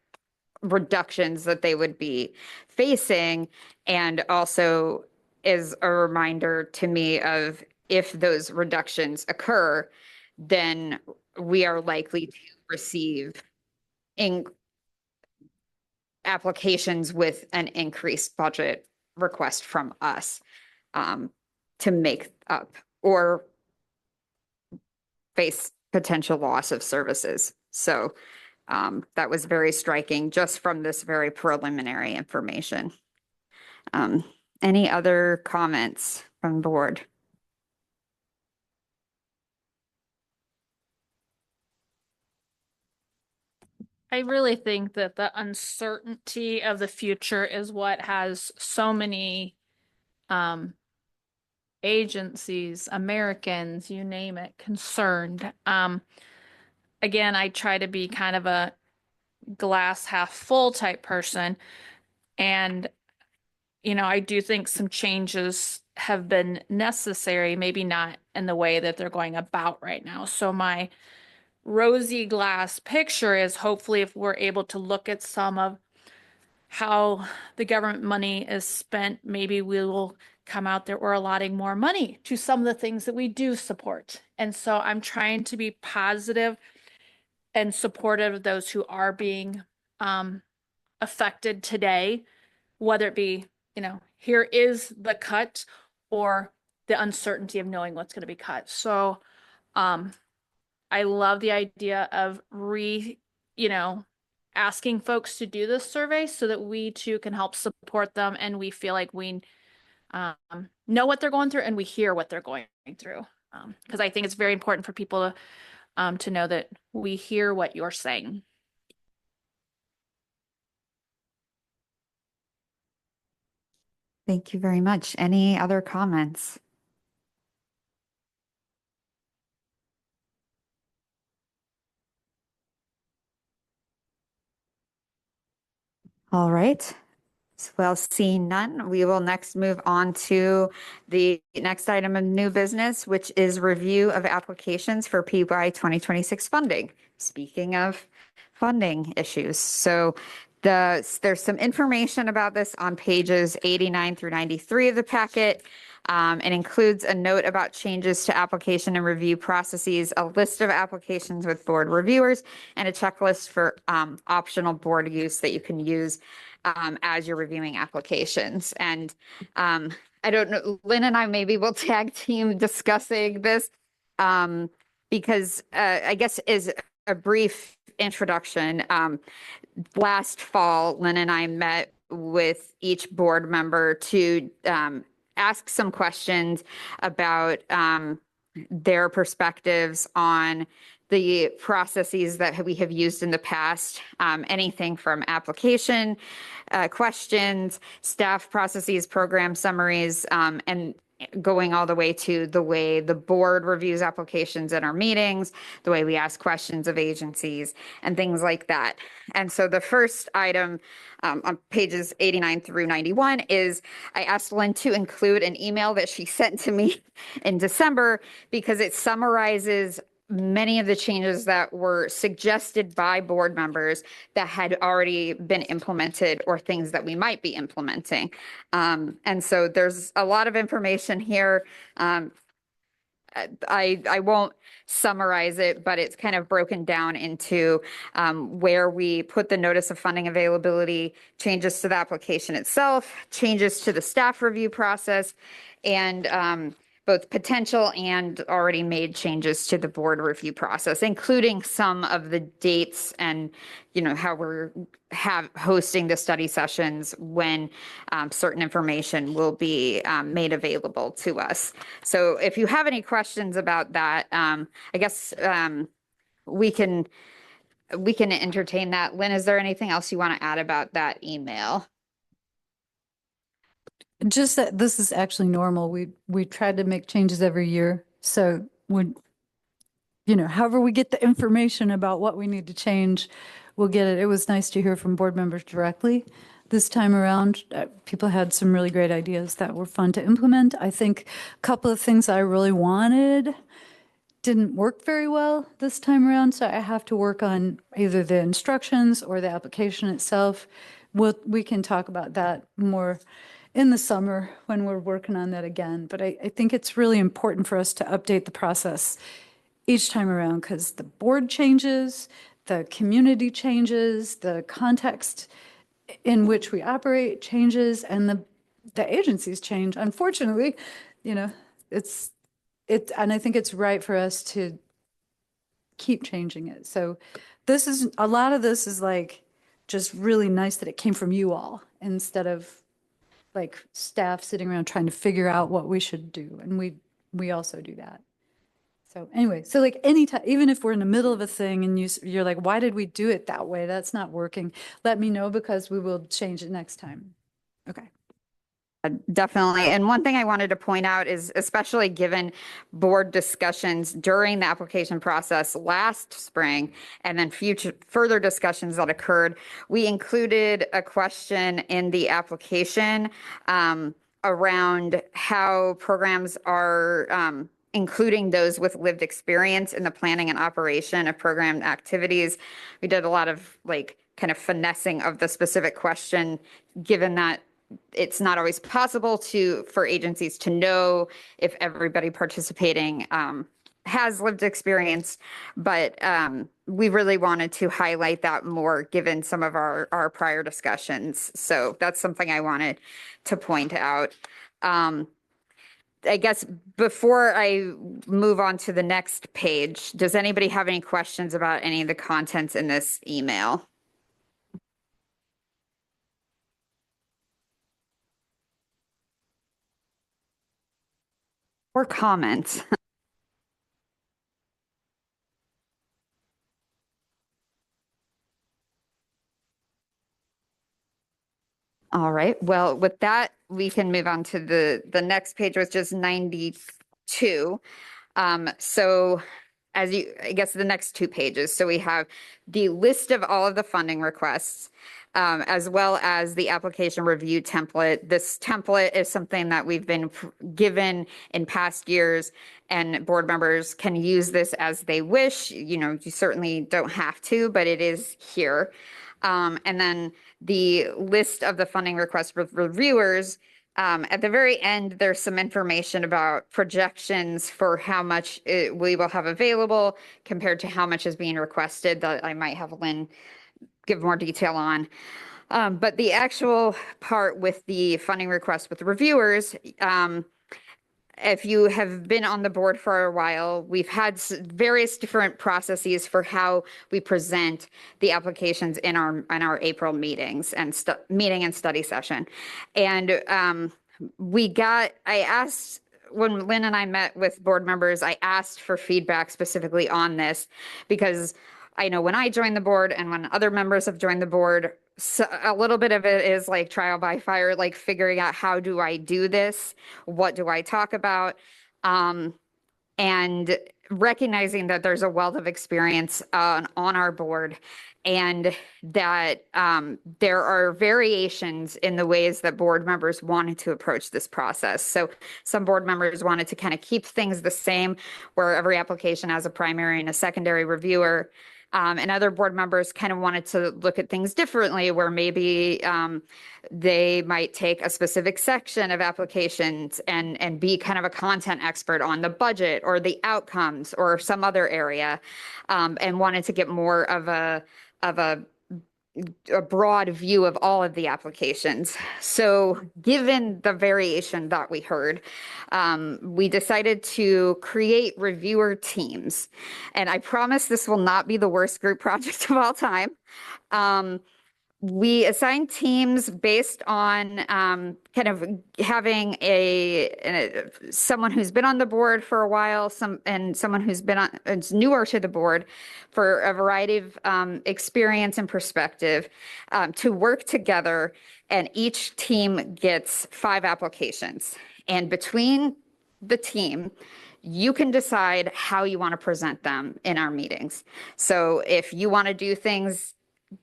reductions that they would be facing, and also is a reminder to me of if those reductions occur, then we are likely to receive in applications with an increased budget request from us to make up or face potential loss of services. So that was very striking just from this very preliminary information. Any other comments from the board? I really think that the uncertainty of the future is what has so many agencies, Americans, you name it, concerned. Again, I try to be kind of a glass half full type person. And, I do think some changes have been necessary, maybe not in the way that they're going about right now. So my rosy glass picture is hopefully if we're able to look at some of how the government money is spent, maybe we will come out there, we're allotting more money to some of the things that we do support. And so I'm trying to be positive and supportive of those who are being affected today, whether it be, here is the cut or the uncertainty of knowing what's going to be cut. So I love the idea of asking folks to do this survey so that we too can help support them, and we feel like we know what they're going through and we hear what they're going through. Because I think it's very important for people to know that we hear what you're saying. Thank you very much. Any other comments? All right. Well, seeing none, we will next move on to the next item of new business, which is review of applications for PY 2026 funding. Speaking of funding issues, so there's some information about this on pages 89 through 93 of the packet. It includes a note about changes to application and review processes, a list of applications with board reviewers, and a checklist for optional board use that you can use as you're reviewing applications. And I don't know, Lynn and I maybe will tag team discussing this because I guess is a brief introduction. Last fall, Lynn and I met with each board member to ask some questions about their perspectives on the processes that we have used in the past, anything from application questions, staff processes, program summaries, and going all the way to the way the board reviews applications in our meetings, the way we ask questions of agencies, and things like that. And so the first item on pages 89 through 91 is I asked Lynn to include an email that she sent to me in December because it summarizes many of the changes that were suggested by board members that had already been implemented or things that we might be implementing. And so there's a lot of information here. I won't summarize it, but it's kind of broken down into where we put the notice of funding availability, changes to the application itself, changes to the staff review process, and both potential and already made changes to the board review process, including some of the dates and, how we're hosting the study sessions when certain information will be made available to us. So if you have any questions about that, I guess we can entertain that. Lynn, is there anything else you want to add about that email? Just that this is actually normal. We tried to make changes every year. So however we get the information about what we need to change, we'll get it. It was nice to hear from board members directly this time around. People had some really great ideas that were fun to implement. I think a couple of things I really wanted didn't work very well this time around. So I have to work on either the instructions or the application itself. We can talk about that more in the summer when we're working on that again. But I think it's really important for us to update the process each time around because the board changes, the community changes, the context in which we operate changes, and the agencies change. Unfortunately, and I think it's right for us to keep changing it. So a lot of this is like just really nice that it came from you all instead of like staff sitting around trying to figure out what we should do. And we also do that. So anyway, so like anytime, even if we're in the middle of a thing and you're like, why did we do it that way? That's not working. Let me know because we will change it next time. Okay. Definitely. And one thing I wanted to point out is, especially given board discussions during the application process last spring and then further discussions that occurred, we included a question in the application around how programs are including those with lived experience in the planning and operation of program activities. We did a lot of kind of finessing of the specific question, given that it's not always possible for agencies to know if everybody participating has lived experience, but we really wanted to highlight that more given some of our prior discussions. So that's something I wanted to point out. I guess before I move on to the next page, does anybody have any questions about any of the contents in this email? Or comments? All right. Well, with that, we can move on to the next page, which is 92. So I guess the next two pages. So we have the list of all of the funding requests, as well as the application review template. This template is something that we've been given in past years, and board members can use this as they wish. You certainly don't have to, but it is here. And then the list of the funding requests for reviewers. At the very end, there's some information about projections for how much we will have available compared to how much is being requested that I might have Lynn give more detail on. But the actual part with the funding request with the reviewers, if you have been on the board for a while, we've had various different processes for how we present the applications in our April meetings and meeting and study session. And I asked, when Lynn and I met with board members, I asked for feedback specifically on this because I know when I joined the board and when other members have joined the board, so a little bit of it is like trial by fire, like figuring out how do I do this? What do I talk about? And recognizing that there's a wealth of experience on our board and that there are variations in the ways that board members wanted to approach this process. So some board members wanted to kind of keep things the same, where every application has a primary and a secondary reviewer. And other board members kind of wanted to look at things differently, where maybe they might take a specific section of applications and be kind of a content expert on the budget or the outcomes or some other area, and wanted to get more of a broad view of all of the applications. So given the variation that we heard, we decided to create reviewer teams. And I promise this will not be the worst group project of all time. We assigned teams based on kind of having someone who's been on the board for a while, someone who's is newer to the board for a variety of experience and perspective, to work together, and each team gets 5 applications. And between the team, you can decide how you want to present them in our meetings. So if you want to do things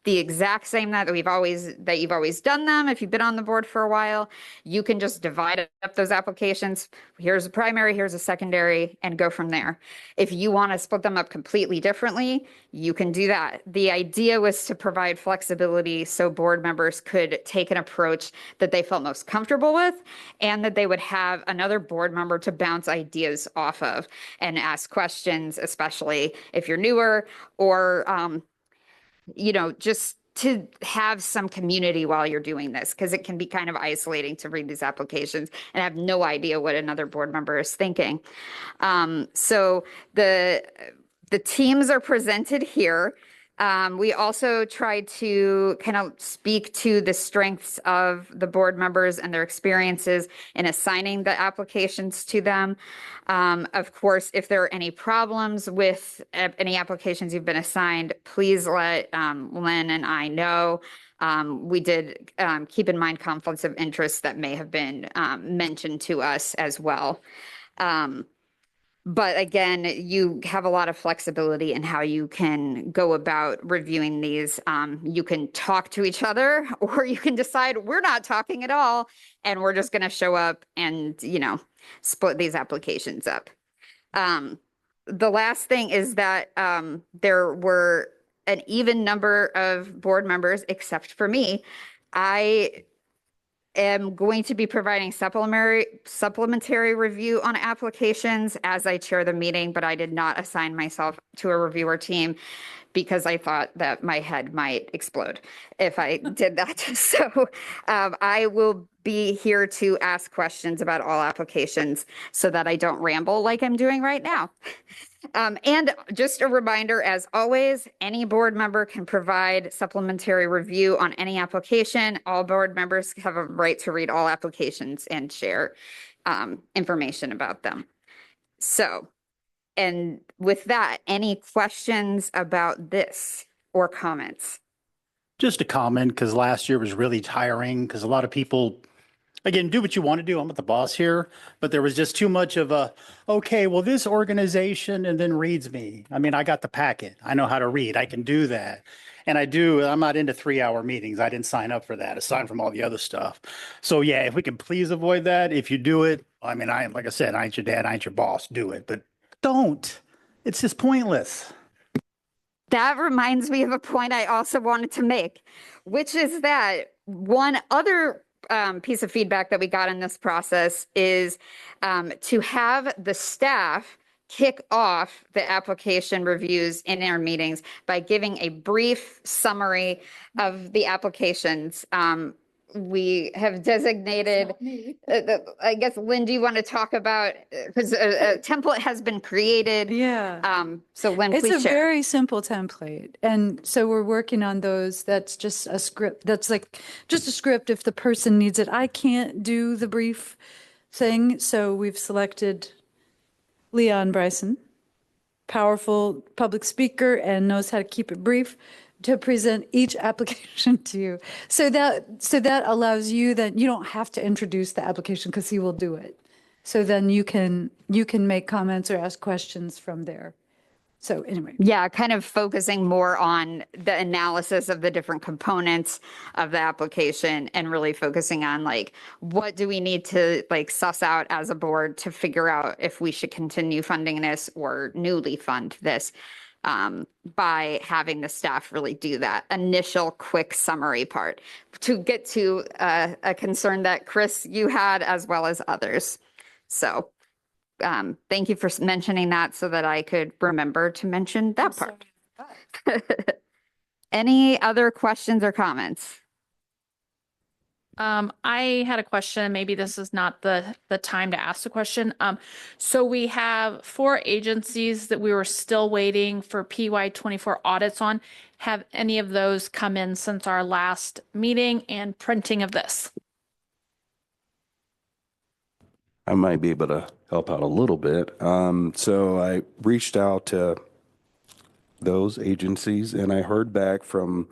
the exact same that you've always done them, if you've been on the board for a while, you can just divide up those applications. Here's a primary, here's a secondary, and go from there. If you want to split them up completely differently, you can do that. The idea was to provide flexibility so board members could take an approach that they felt most comfortable with, and that they would have another board member to bounce ideas off of and ask questions, especially if you're newer, or just to have some community while you're doing this, because it can be kind of isolating to read these applications and have no idea what another board member is thinking. So the teams are presented here. We also tried to kind of speak to the strengths of the board members and their experiences in assigning the applications to them. Of course, if there are any problems with any applications you've been assigned, please let Lynn and I know. We did keep in mind conflicts of interest that may have been mentioned to us as well. But again, you have a lot of flexibility in how you can go about reviewing these. You can talk to each other, or you can decide we're not talking at all, and we're just going to show up and, split these applications up. The last thing is that there were an even number of board members, except for me. I am going to be providing supplementary review on applications as I chair the meeting, but I did not assign myself to a reviewer team because I thought that my head might explode if I did that. So I will be here to ask questions about all applications so that I don't ramble like I'm doing right now. And just a reminder, as always, any board member can provide supplementary review on any application. All board members have a right to read all applications and share information about them. So, and with that, any questions about this or comments? Just a comment, because last year was really tiring, because a lot of people, again, do what you want to do. I'm not the boss here, but there was just too much of okay, well, this organization, and then reads me. I mean, I got the packet. I know how to read. I can do that. And I do. I'm not into 3-hour meetings. I didn't sign up for that, aside from all the other stuff. So yeah, if we can please avoid that, if you do it, I mean, like I said, I ain't your dad, I ain't your boss, do it, but don't. It's just pointless. That reminds me of a point I also wanted to make, which is that one other piece of feedback that we got in this process is to have the staff kick off the application reviews in our meetings by giving a brief summary of the applications. We have designated, I guess, Lynn, do you want to talk about, because a template has been created. Yeah. So Lynn, It's please a share. very simple template. And so we're working on those. That's just a script. That's like just a script if the person needs it. I can't do the brief thing. So we've selected Leon Bryson, powerful public speaker and knows how to keep it brief, to present each application to you. So that allows you that you don't have to introduce the application because he will do it. So then you can make comments or ask questions from there. So anyway. Yeah, kind of focusing more on the analysis of the different components of the application and really focusing on like, what do we need to like suss out as a board to figure out if we should continue funding this or newly fund this. by having the staff really do that initial quick summary part to get to a concern that Chris, you had, as well as others. So thank you for mentioning that so that I could remember to mention that part. Any other questions or comments? I had a question. Maybe this is not the time to ask the question. So we have 4 agencies that we were still waiting for PY24 audits on. Have any of those come in since our last meeting and printing of this? I might be able to help out a little bit. So I reached out to those agencies and I heard back from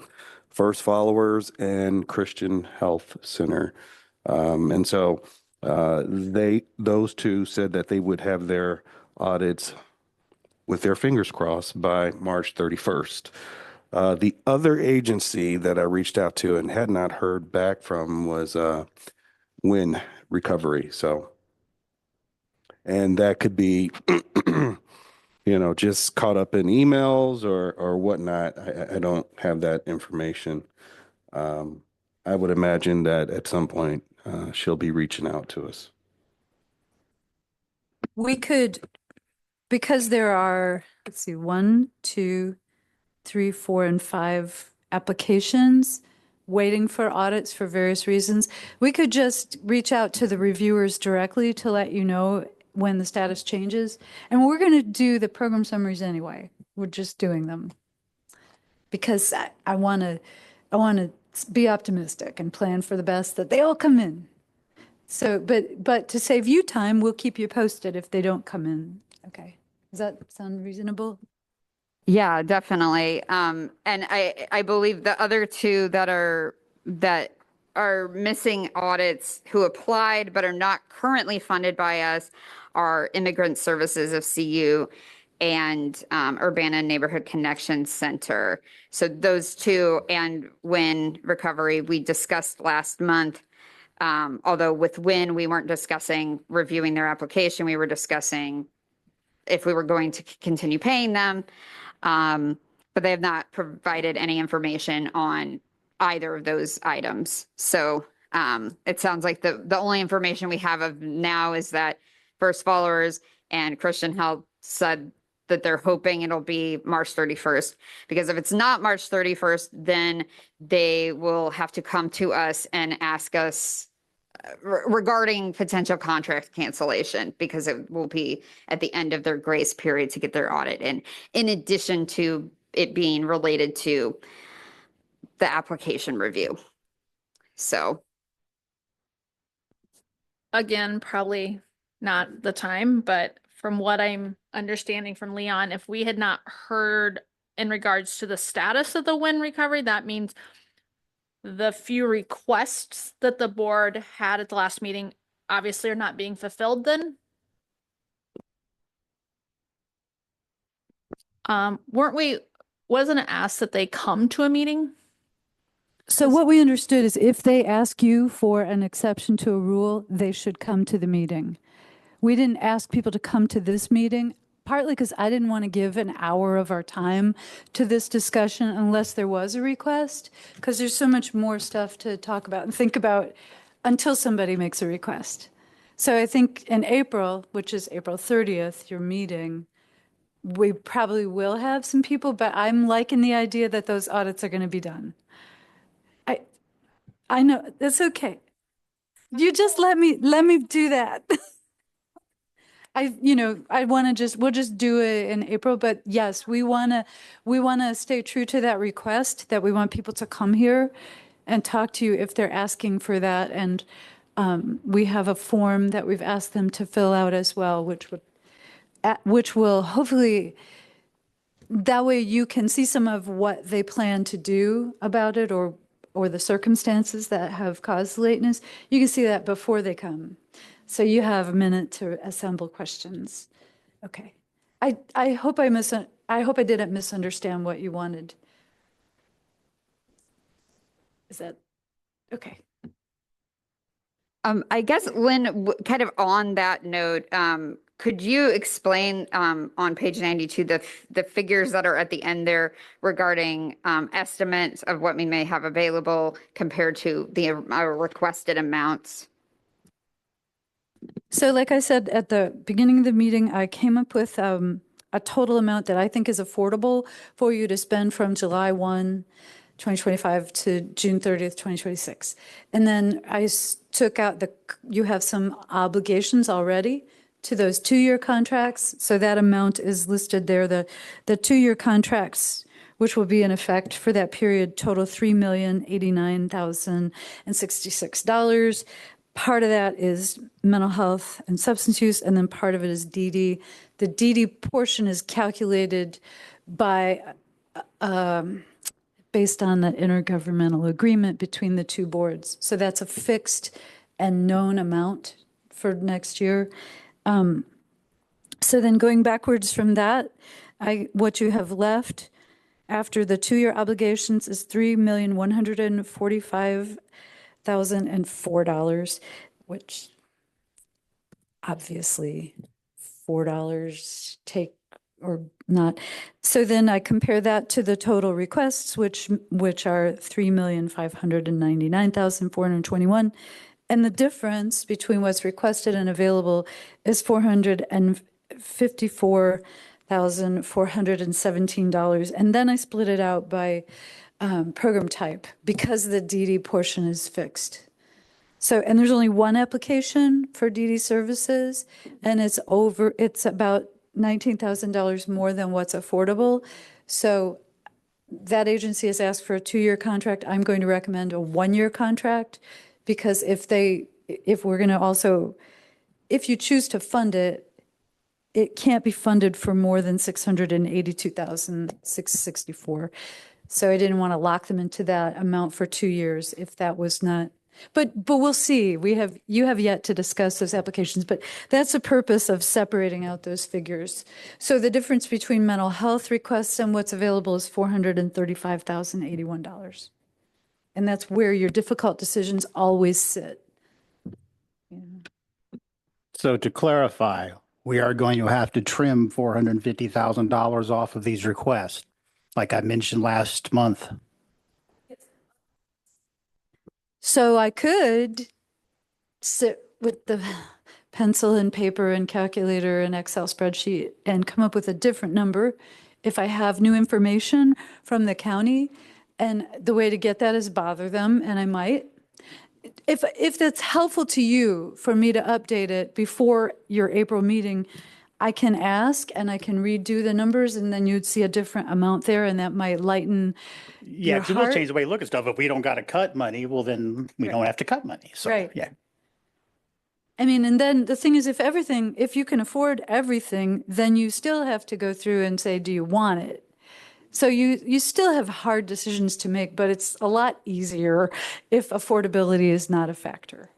First Followers and Christian Health Center. And so those two said that they would have their audits with their fingers crossed by March 31st. The other agency that I reached out to and had not heard back from was Win Recovery. So, and that could be, just caught up in emails or whatnot. I don't have that information. I would imagine that at some point she'll be reaching out to us. We could, because there are, let's see, 1, 2, 3, 4, and 5 applications waiting for audits for various reasons. We could just reach out to the reviewers directly to let you know when the status changes. And we're going to do the program summaries anyway. We're just doing them because I want to be optimistic and plan for the best that they all come in. So, but to save you time, we'll keep you posted if they don't come in. Okay. Does that sound reasonable? Yeah, definitely. And I believe the other 2 that are missing audits who applied but are not currently funded by us are Immigrant Services of CU and Urbana Neighborhood Connection Center. So those 2 and Win Recovery we discussed last month. Although with Win, we weren't discussing reviewing their application. We were discussing if we were going to continue paying them. But they have not provided any information on either of those items. So it sounds like the only information we have of now is that First Followers and Christian Health said that they're hoping it'll be March 31st. Because if it's not March 31st, then they will have to come to us and ask us regarding potential contract cancellation, because it will be at the end of their grace period to get their audit in addition to it being related to the application review. So Again, probably not the time, but from what I'm understanding from Leon, if we had not heard in regards to the status of the Win Recovery, that means the few requests that the board had at the last meeting obviously are not being fulfilled then. Wasn't it asked that they come to a meeting? So what we understood is if they ask you for an exception to a rule, they should come to the meeting. We didn't ask people to come to this meeting, partly because I didn't want to give an hour of our time to this discussion unless there was a request, because there's so much more stuff to talk about and think about until somebody makes a request. So I think in April, which is April 30th, your meeting, we probably will have some people, but I'm liking the idea that those audits are going to be done. I know, that's okay. You just let me do that. We'll just do it in April, but yes, we want to stay true to that request that we want people to come here and talk to you if they're asking for that. And we have a form that we've asked them to fill out as well, which will hopefully, that way you can see some of what they plan to do about it or the circumstances that have caused lateness. You can see that before they come. So you have a minute to assemble questions. Okay. I hope I didn't misunderstand what you wanted. Is that okay? I guess, Lynn, kind of on that note, could you explain on page 92 the figures that are at the end there regarding estimates of what we may have available compared to the our requested amounts? So like I said, at the beginning of the meeting, I came up with a total amount that I think is affordable for you to spend from July 1, 2025 to June 30th, 2026. And then I took out you have some obligations already to those 2-year contracts. So that amount is listed there. The 2-year contracts, which will be in effect for that period, total $3,089,066. Part of that is mental health and substance use, and then part of it is DD. The DD portion is calculated by, based on the intergovernmental agreement between the two boards. So that's a fixed and known amount for next year. So then going backwards from that, what you have left after the 2-year obligations is $3,145,004, which obviously $4 take or not. So then I compare that to the total requests, which are $3,599,421. And the difference between what's requested and available is $454,417. And then I split it out by program type because the DD portion is fixed. So, and there's only one application for DD services, and it's about $19,000 more than what's affordable. So that agency has asked for a 2-year contract. I'm going to recommend a 1-year contract. Because if we're going to also, if you choose to fund it, it can't be funded for more than $682,664. So I didn't want to lock them into that amount for 2 years if that was not, but we'll see. You have yet to discuss those applications, but that's the purpose of separating out those figures. So the difference between mental health requests and what's available is $435,081. And that's where your difficult decisions always sit. Yeah. So to clarify, we are going to have to trim $450,000 off of these requests, like I mentioned last month. So I could sit with the pencil and paper and calculator and Excel spreadsheet and come up with a different number if I have new information from the county. And the way to get that is bother them, and I might. If that's helpful to you for me to update it before your April meeting, I can ask and I can redo the numbers, and then you'd see a different amount there, and that might lighten Yeah, your because we'll heart. change the way we look at stuff. If we don't got to cut money, well, then we don't have to cut money. So, Right. yeah. I mean, and then the thing is, if you can afford everything, then you still have to go through and say, do you want it? So you still have hard decisions to make, but it's a lot easier if affordability is not a factor.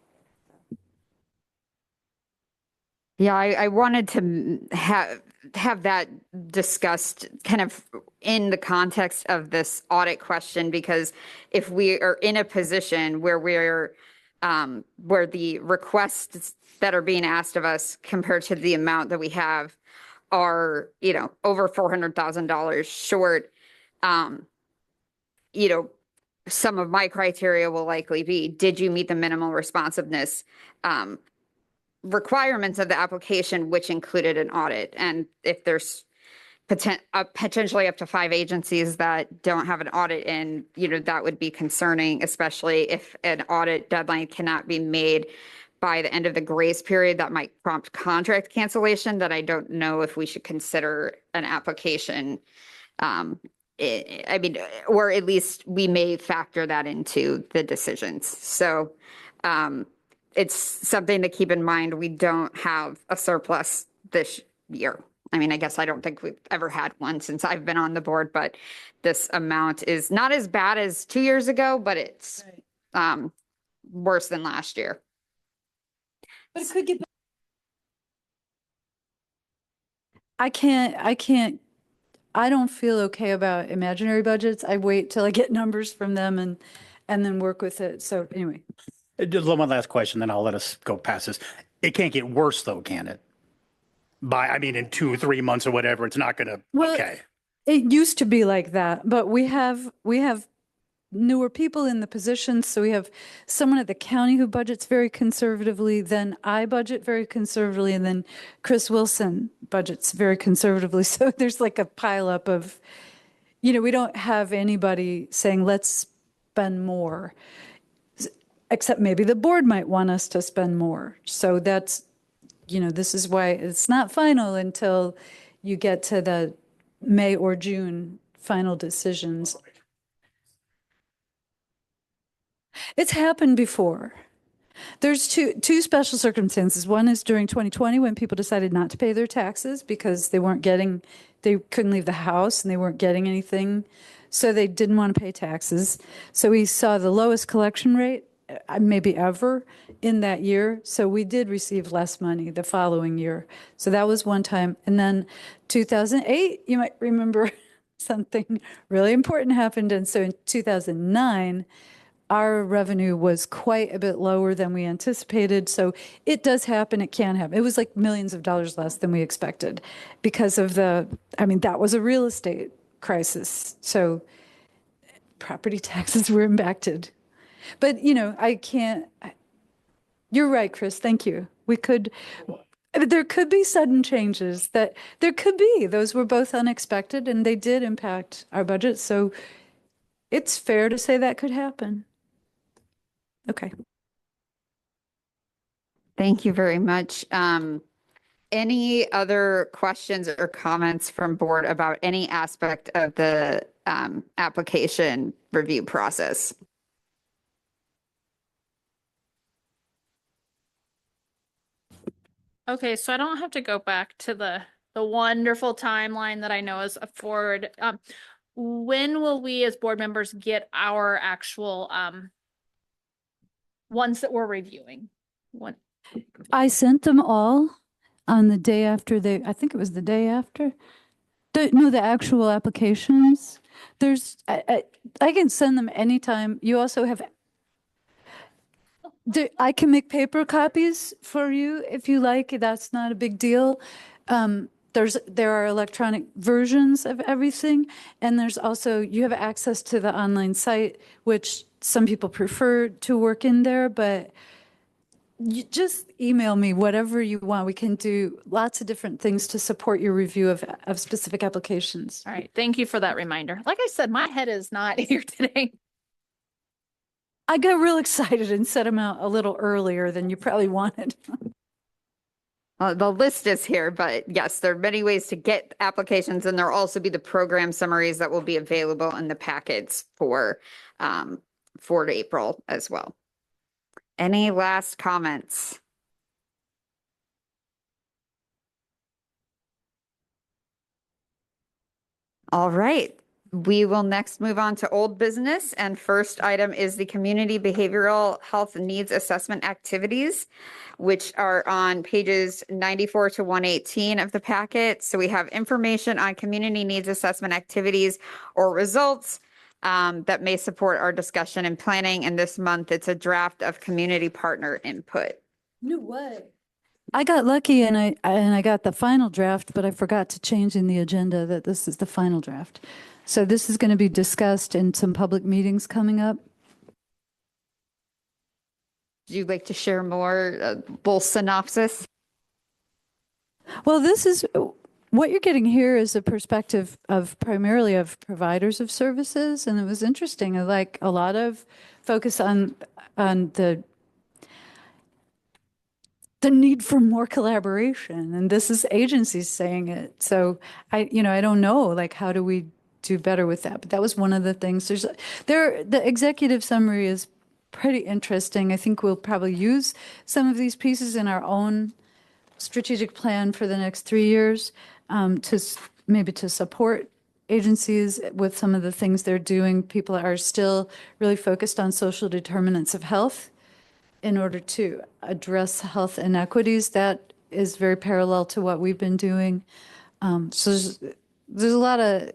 Yeah, I wanted to have that discussed kind of in the context of this audit question, because if we are in a position where where the requests that are being asked of us compared to the amount that we have are, over $400,000 short, some of my criteria will likely be, did you meet the minimal responsiveness requirements of the application, which included an audit? And if there's potentially up to 5 agencies that don't have an audit in, that would be concerning, especially if an audit deadline cannot be made by the end of the grace period. That might prompt contract cancellation, that I don't know if we should consider an application. Or at least we may factor that into the decisions. So it's something to keep in mind. We don't have a surplus this year. I mean, I guess I don't think we've ever had one since I've been on the board, but this amount is not as bad as 2 years ago, but it's worse than last year. But it could get. I don't feel okay about imaginary budgets. I wait till I get numbers from them and then work with it. So anyway. Just one last question, then I'll let us go past this. It can't get worse though, can it? in 2 or 3 months or whatever, it's not gonna, Well, okay. It used to be like that, but we have newer people in the positions. So we have someone at the county who budgets very conservatively, then I budget very conservatively, and then Chris Wilson budgets very conservatively. So there's like a pileup of, we don't have anybody saying, let's spend more, except maybe the board might want us to spend more. So that's, this is why it's not final until you get to the May or June final decisions. It's happened before. There's two special circumstances. One is during 2020 when people decided not to pay their taxes because they couldn't leave the house and they weren't getting anything. So they didn't want to pay taxes. So we saw the lowest collection rate maybe ever in that year. So we did receive less money the following year. So that was one time. And then 2008, you might remember something really important happened. And so in 2009, our revenue was quite a bit lower than we anticipated. So it does happen. It can happen. It was like millions of dollars less than we expected because of that was a real estate crisis. So property taxes were impacted. But, you're right, Chris. Thank you. There could be sudden changes those were both unexpected and they did impact our budget. So it's fair to say that could happen. Okay. Thank you very much. Any other questions or comments from board about any aspect of the application review process? Okay, so I don't have to go back to the wonderful timeline that I know is forward. When will we as board members get our actual ones that we're reviewing? When? I sent them all on the day after I think it was the day after. The actual applications. I can send them anytime. You also have, I can make paper copies for you if you like. That's not a big deal. There are electronic versions of everything. And there's also, you have access to the online site, which some people prefer to work in there, but you just email me whatever you want. We can do lots of different things to support your review of specific applications. All right. Thank you for that reminder. Like I said, my head is not here today. I got real excited and set them out a little earlier than you probably wanted. The list is here, but yes, there are many ways to get applications, and there'll also be the program summaries that will be available in the packets for April as well. Any last comments? All right. We will next move on to old business. And first item is the community behavioral health needs assessment activities, which are on pages 94 to 118 of the packet. So we have information on community needs assessment activities or results that may support our discussion and planning. And this month, it's a draft of community partner input. No way. I got lucky and I got the final draft, but I forgot to change in the agenda that this is the final draft. So this is going to be discussed in some public meetings coming up. Would you like to share more, full synopsis? Well, this is what you're getting here is a perspective of primarily of providers of services. And it was interesting. I like a lot of focus on the need for more collaboration. And this is agencies saying it. So I don't know, like, how do we do better with that? But that was one of the things. The executive summary is pretty interesting. I think we'll probably use some of these pieces in our own strategic plan for the next 3 years to support agencies with some of the things they're doing. People are still really focused on social determinants of health in order to address health inequities. That is very parallel to what we've been doing. So there's a lot of,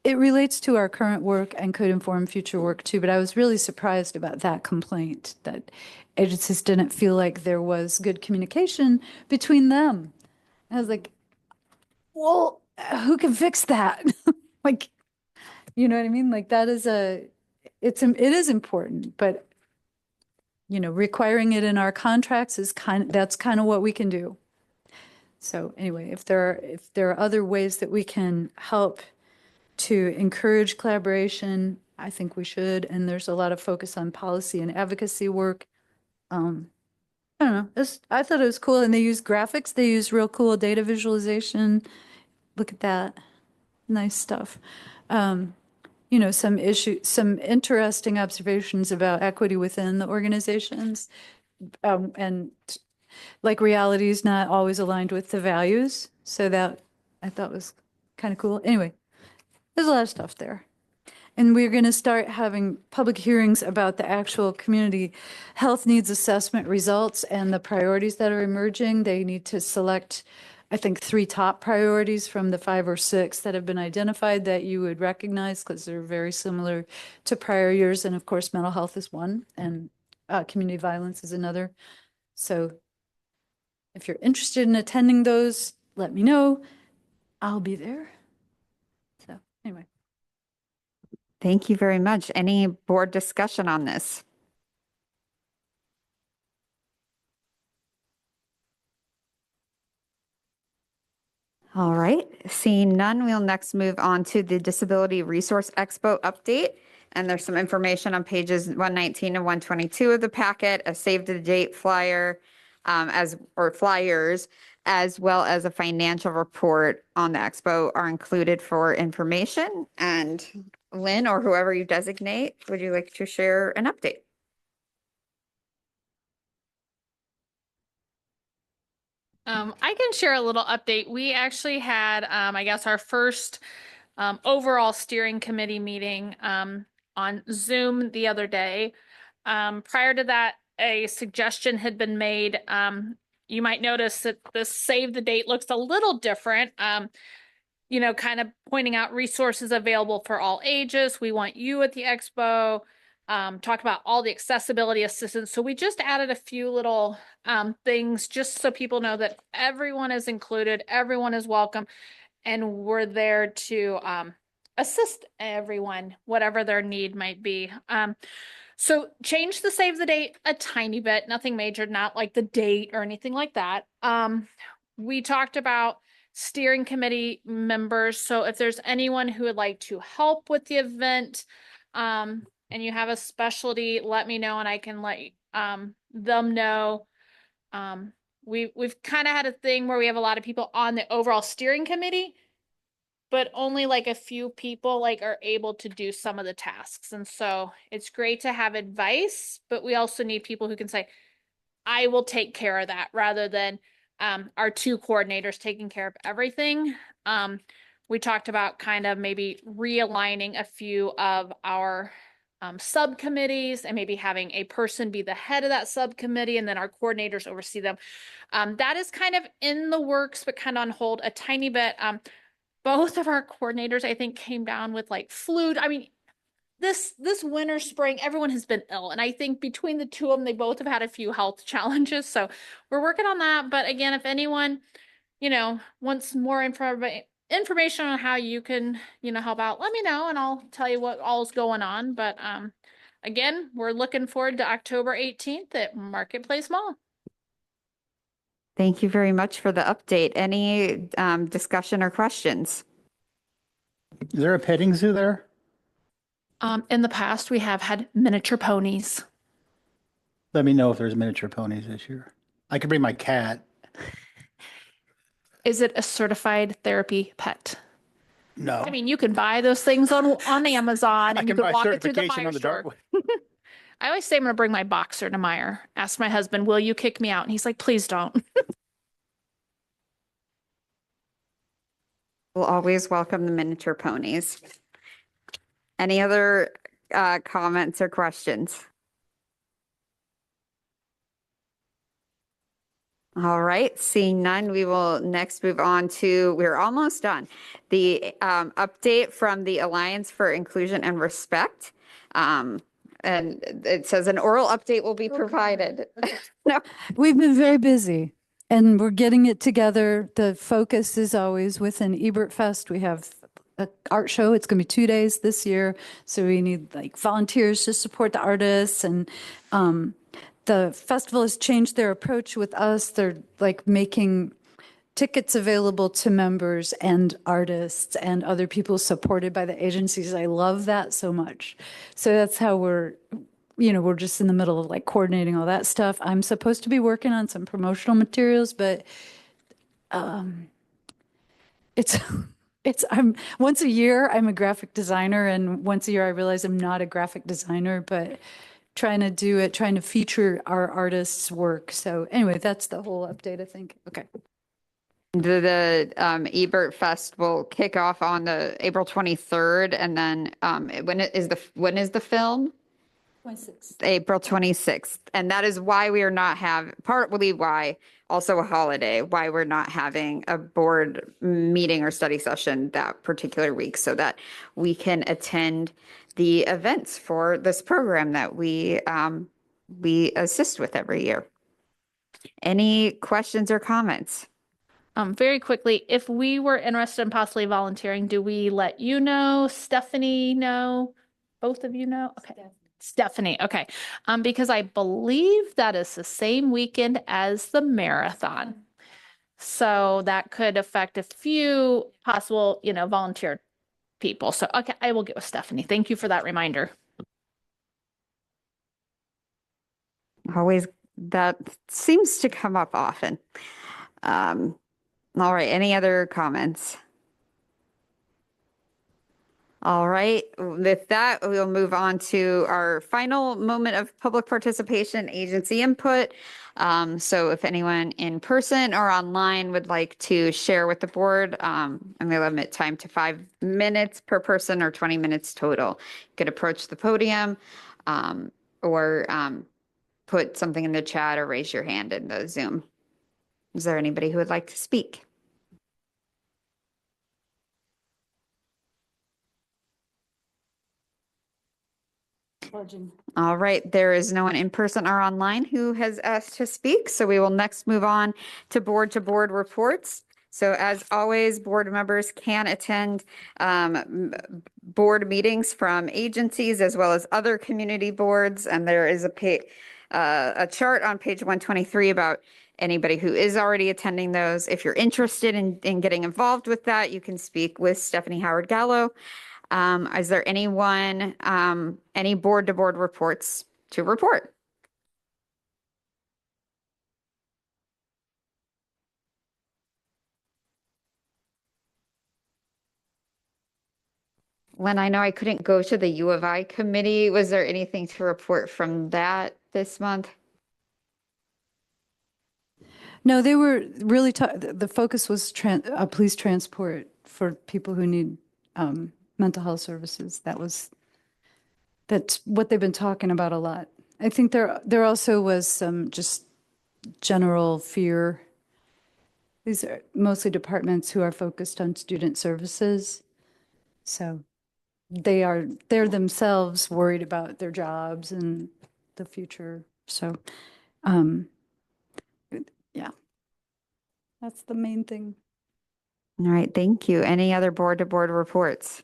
it relates to our current work and could inform future work too, but I was really surprised about that complaint, that agencies didn't feel like there was good communication between them I was like, well, who can fix that? Like, you know what I mean? Like that is it is important, but requiring it in our contracts is that's kind of what we can do. So anyway, if there are other ways that we can help to encourage collaboration, I think we should. And there's a lot of focus on policy and advocacy work. I don't know. I thought it was cool. And they use graphics. They use real cool data visualization. Look at that. Nice stuff. Some interesting observations about equity within the organizations. And like reality is not always aligned with the values. So that I thought was kind of cool. Anyway, there's a lot of stuff there. And we're going to start having public hearings about the actual community health needs assessment results and the priorities that are emerging. They need to select, I think, 3 top priorities from the 5 or 6 that have been identified that you would recognize because they're very similar to prior years. And of course, mental health is one and community violence is another. So if you're interested in attending those, let me know. I'll be there. So anyway. Thank you very much. Any board discussion on this? All right, seeing none, we'll next move on to the Disability Resource Expo update. And there's some information on pages 119 and 122 of the packet, a save the date flyer flyers, as well as a financial report on the expo are included for information. And Lynn, or whoever you designate, would you like to share an update? I can share a little update. We actually had, I guess, our first overall steering committee meeting on Zoom the other day. Prior to that, a suggestion had been made. You might notice that the save the date looks a little different. Kind of pointing out resources available for all ages. We want you at the expo. Talk about all the accessibility assistance. So we just added a few little things just so people know that everyone is included, everyone is welcome, and we're there to assist everyone, whatever their need might be. So change the save the date a tiny bit, nothing major, not like the date or anything like that. We talked about steering committee members. So if there's anyone who would like to help with the event, and you have a specialty, let me know and I can let them know. We've kind of had a thing where we have a lot of people on the overall steering committee, but only like a few people are able to do some of the tasks. And so it's great to have advice, but we also need people who can say, I will take care of that, rather than our 2 coordinators taking care of everything. We talked about kind of maybe realigning a few of our subcommittees and maybe having a person be the head of that subcommittee and then our coordinators oversee them. That is kind of in the works, but kind of on hold a tiny bit. Both of our coordinators, I think, came down with flu. I mean, this winter, spring, everyone has been ill. And I think between the 2 of them, they both have had a few health challenges. So we're working on that. But again, if anyone, wants more information on how you can, help out, let me know and I'll tell you what all's going on. But again, we're looking forward to October 18th at Marketplace Mall. Thank you very much for the update. Any discussion or questions? Is there a petting zoo there? In the past, we have had miniature ponies. Let me know if there's miniature ponies this year. I could bring my cat. Is it a certified therapy pet? No. I mean, you can buy those things on Amazon and you can walk it through the Meijer store. I always say I'm going to bring my boxer to Meijer. Ask my husband, will you kick me out? And he's like, please don't. We'll always welcome the miniature ponies. Any other comments or questions? All right, seeing none, we will next move on to, we're almost done, the update from the Alliance for Inclusion and Respect. And it says an oral update will be provided. No, we've been very busy. And we're getting it together. The focus is always within Ebert Fest. We have an art show. It's going to be 2 days this year. So we need like volunteers to support the artists. And the festival has changed their approach with us. They're like making tickets available to members and artists and other people supported by the agencies. I love that so much. So that's how we're just in the middle of like coordinating all that stuff. I'm supposed to be working on some promotional materials, but I'm once a year I'm a graphic designer, and once a year I realize I'm not a graphic designer, but trying to feature our artists' work. So anyway, that's the whole update, I think. Okay. The Ebert Fest will kick off on the April 23rd, and then when is the film? 26th. April 26th. And that is why we are not partly why, also a holiday, why we're not having a board meeting or study session that particular week, so that we can attend the events for this program that we assist with every year. Any questions or comments? Very quickly, if we were interested in possibly volunteering, do we let you know, Stephanie know, both of you know? Okay. Stephanie, okay. Because I believe that is the same weekend as the marathon. So that could affect a few possible, volunteer people. So, okay, I will get with Stephanie. Thank you for that reminder. Always, that seems to come up often. All right, any other comments? All right, with that, we'll move on to our final moment of public participation, agency input. So if anyone in person or online would like to share with the board, I'm going to limit time to 5 minutes per person or 20 minutes total. You could approach the podium or put something in the chat or raise your hand in the Zoom. Is there anybody who would like to speak? All right, there is no one in person or online who has asked to speak, so we will next move on to board reports. So as always, board members can attend board meetings from agencies as well as other community boards, and there is a chart on page 123 about anybody who is already attending those. If you're interested in getting involved with that, you can speak with Stephanie Howard Gallo. Is there anyone, any board reports to report? Len, I know I couldn't go to the U of I committee. Was there anything to report from that this month? No, they were really, the focus was police transport for people who need mental health services. That's what they've been talking about a lot. I think there also was some just general fear. These are mostly departments who are focused on student services. So they're themselves worried about their jobs and the future. So, yeah, that's the main thing. All right, thank you. Any other board reports?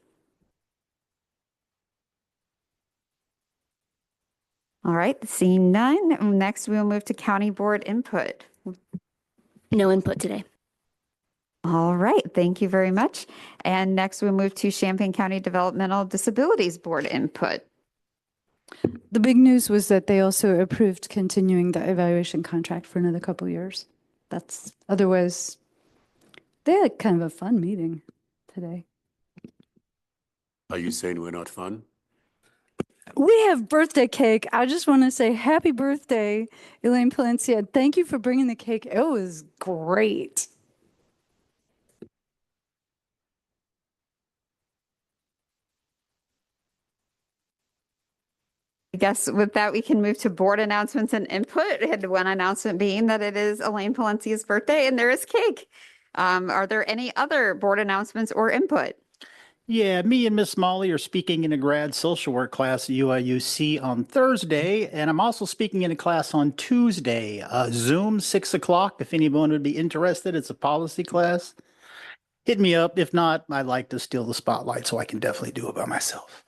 All right, seeing none, next we will move to county board input. No input today. All right, thank you very much. And next we'll move to Champaign County Developmental Disabilities Board input. The big news was that they also approved continuing the evaluation contract for another couple of years. Otherwise, they had kind of a fun meeting today. Are you saying we're not fun? We have birthday cake. I just want to say happy birthday, Elaine Palencia. Thank you for bringing the cake. It was great. I guess with that, we can move to board announcements and input. We had one announcement being that it is Elaine Palencia's birthday and there is cake. Are there any other board announcements or input? Yeah, me and Miss Molly are speaking in a grad social work class at UIUC on Thursday, and I'm also speaking in a class on Tuesday. Zoom, 6 o'clock. If anyone would be interested, it's a policy class. Hit me up. If not, I'd like to steal the spotlight, so I can definitely do it by myself.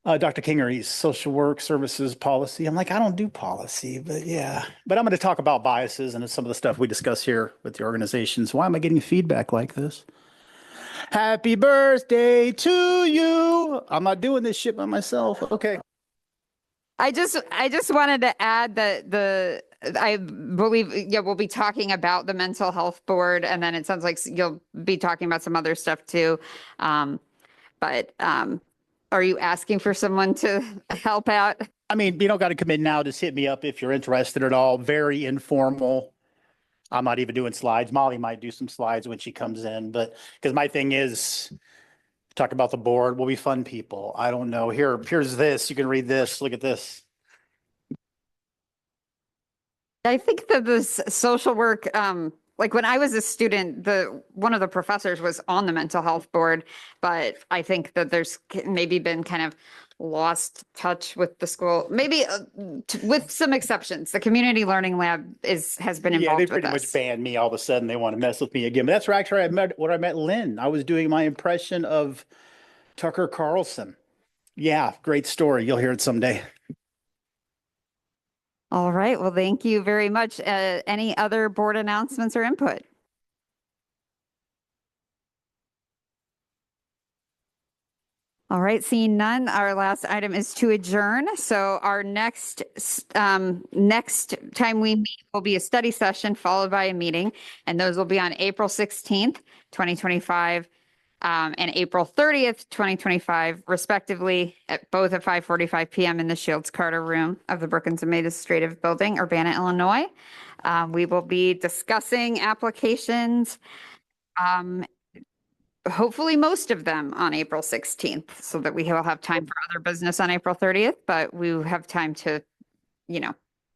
Dr. Kingery's social work services policy. I'm like, I don't do policy, but yeah. But I'm going to talk about biases and some of the stuff we discuss here with the organizations. Why am I getting feedback like this? Happy birthday to you. I'm not doing this shit by myself. Okay. I just wanted to add that I believe, yeah, we'll be talking about the mental health board, and then it sounds like you'll be talking about some other stuff too. But are you asking for someone to help out? I mean, you don't got to commit now. Just hit me up if you're interested at all. Very informal. I'm not even doing slides. Molly might do some slides when she comes in, but because my thing is talk about the board. We'll be fun people. I don't know. Here's this. You can read this. Look at this. I think that this social work, like when I was a student, one of the professors was on the mental health board, but I think that there's maybe been kind of lost touch with the school, maybe with some exceptions. The community learning lab has been Yeah, they involved with pretty much us. banned me. All of a sudden, they want to mess with me again. But that's where actually I met Lynn. I was doing my impression of Tucker Carlson. Yeah, great story. You'll hear it someday. All right. Well, thank you very much. Any other board announcements or input? All right, seeing none, our last item is to adjourn. So our next time we meet will be a study session followed by a meeting, and those will be on April 16th, 2025, and April 30th, 2025, respectively, at both at 5:45 p.m. in the Shields Carter Room of the Brookings Administrative Building, Urbana, Illinois. We will be discussing applications. Hopefully most of them on April 16th so that we will have time for other business on April 30th, but we will have time to,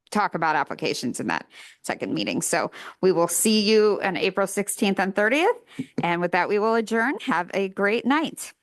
talk about applications in that second meeting. So we will see you on April 16th and 30th. And with that, we will adjourn. Have a great night.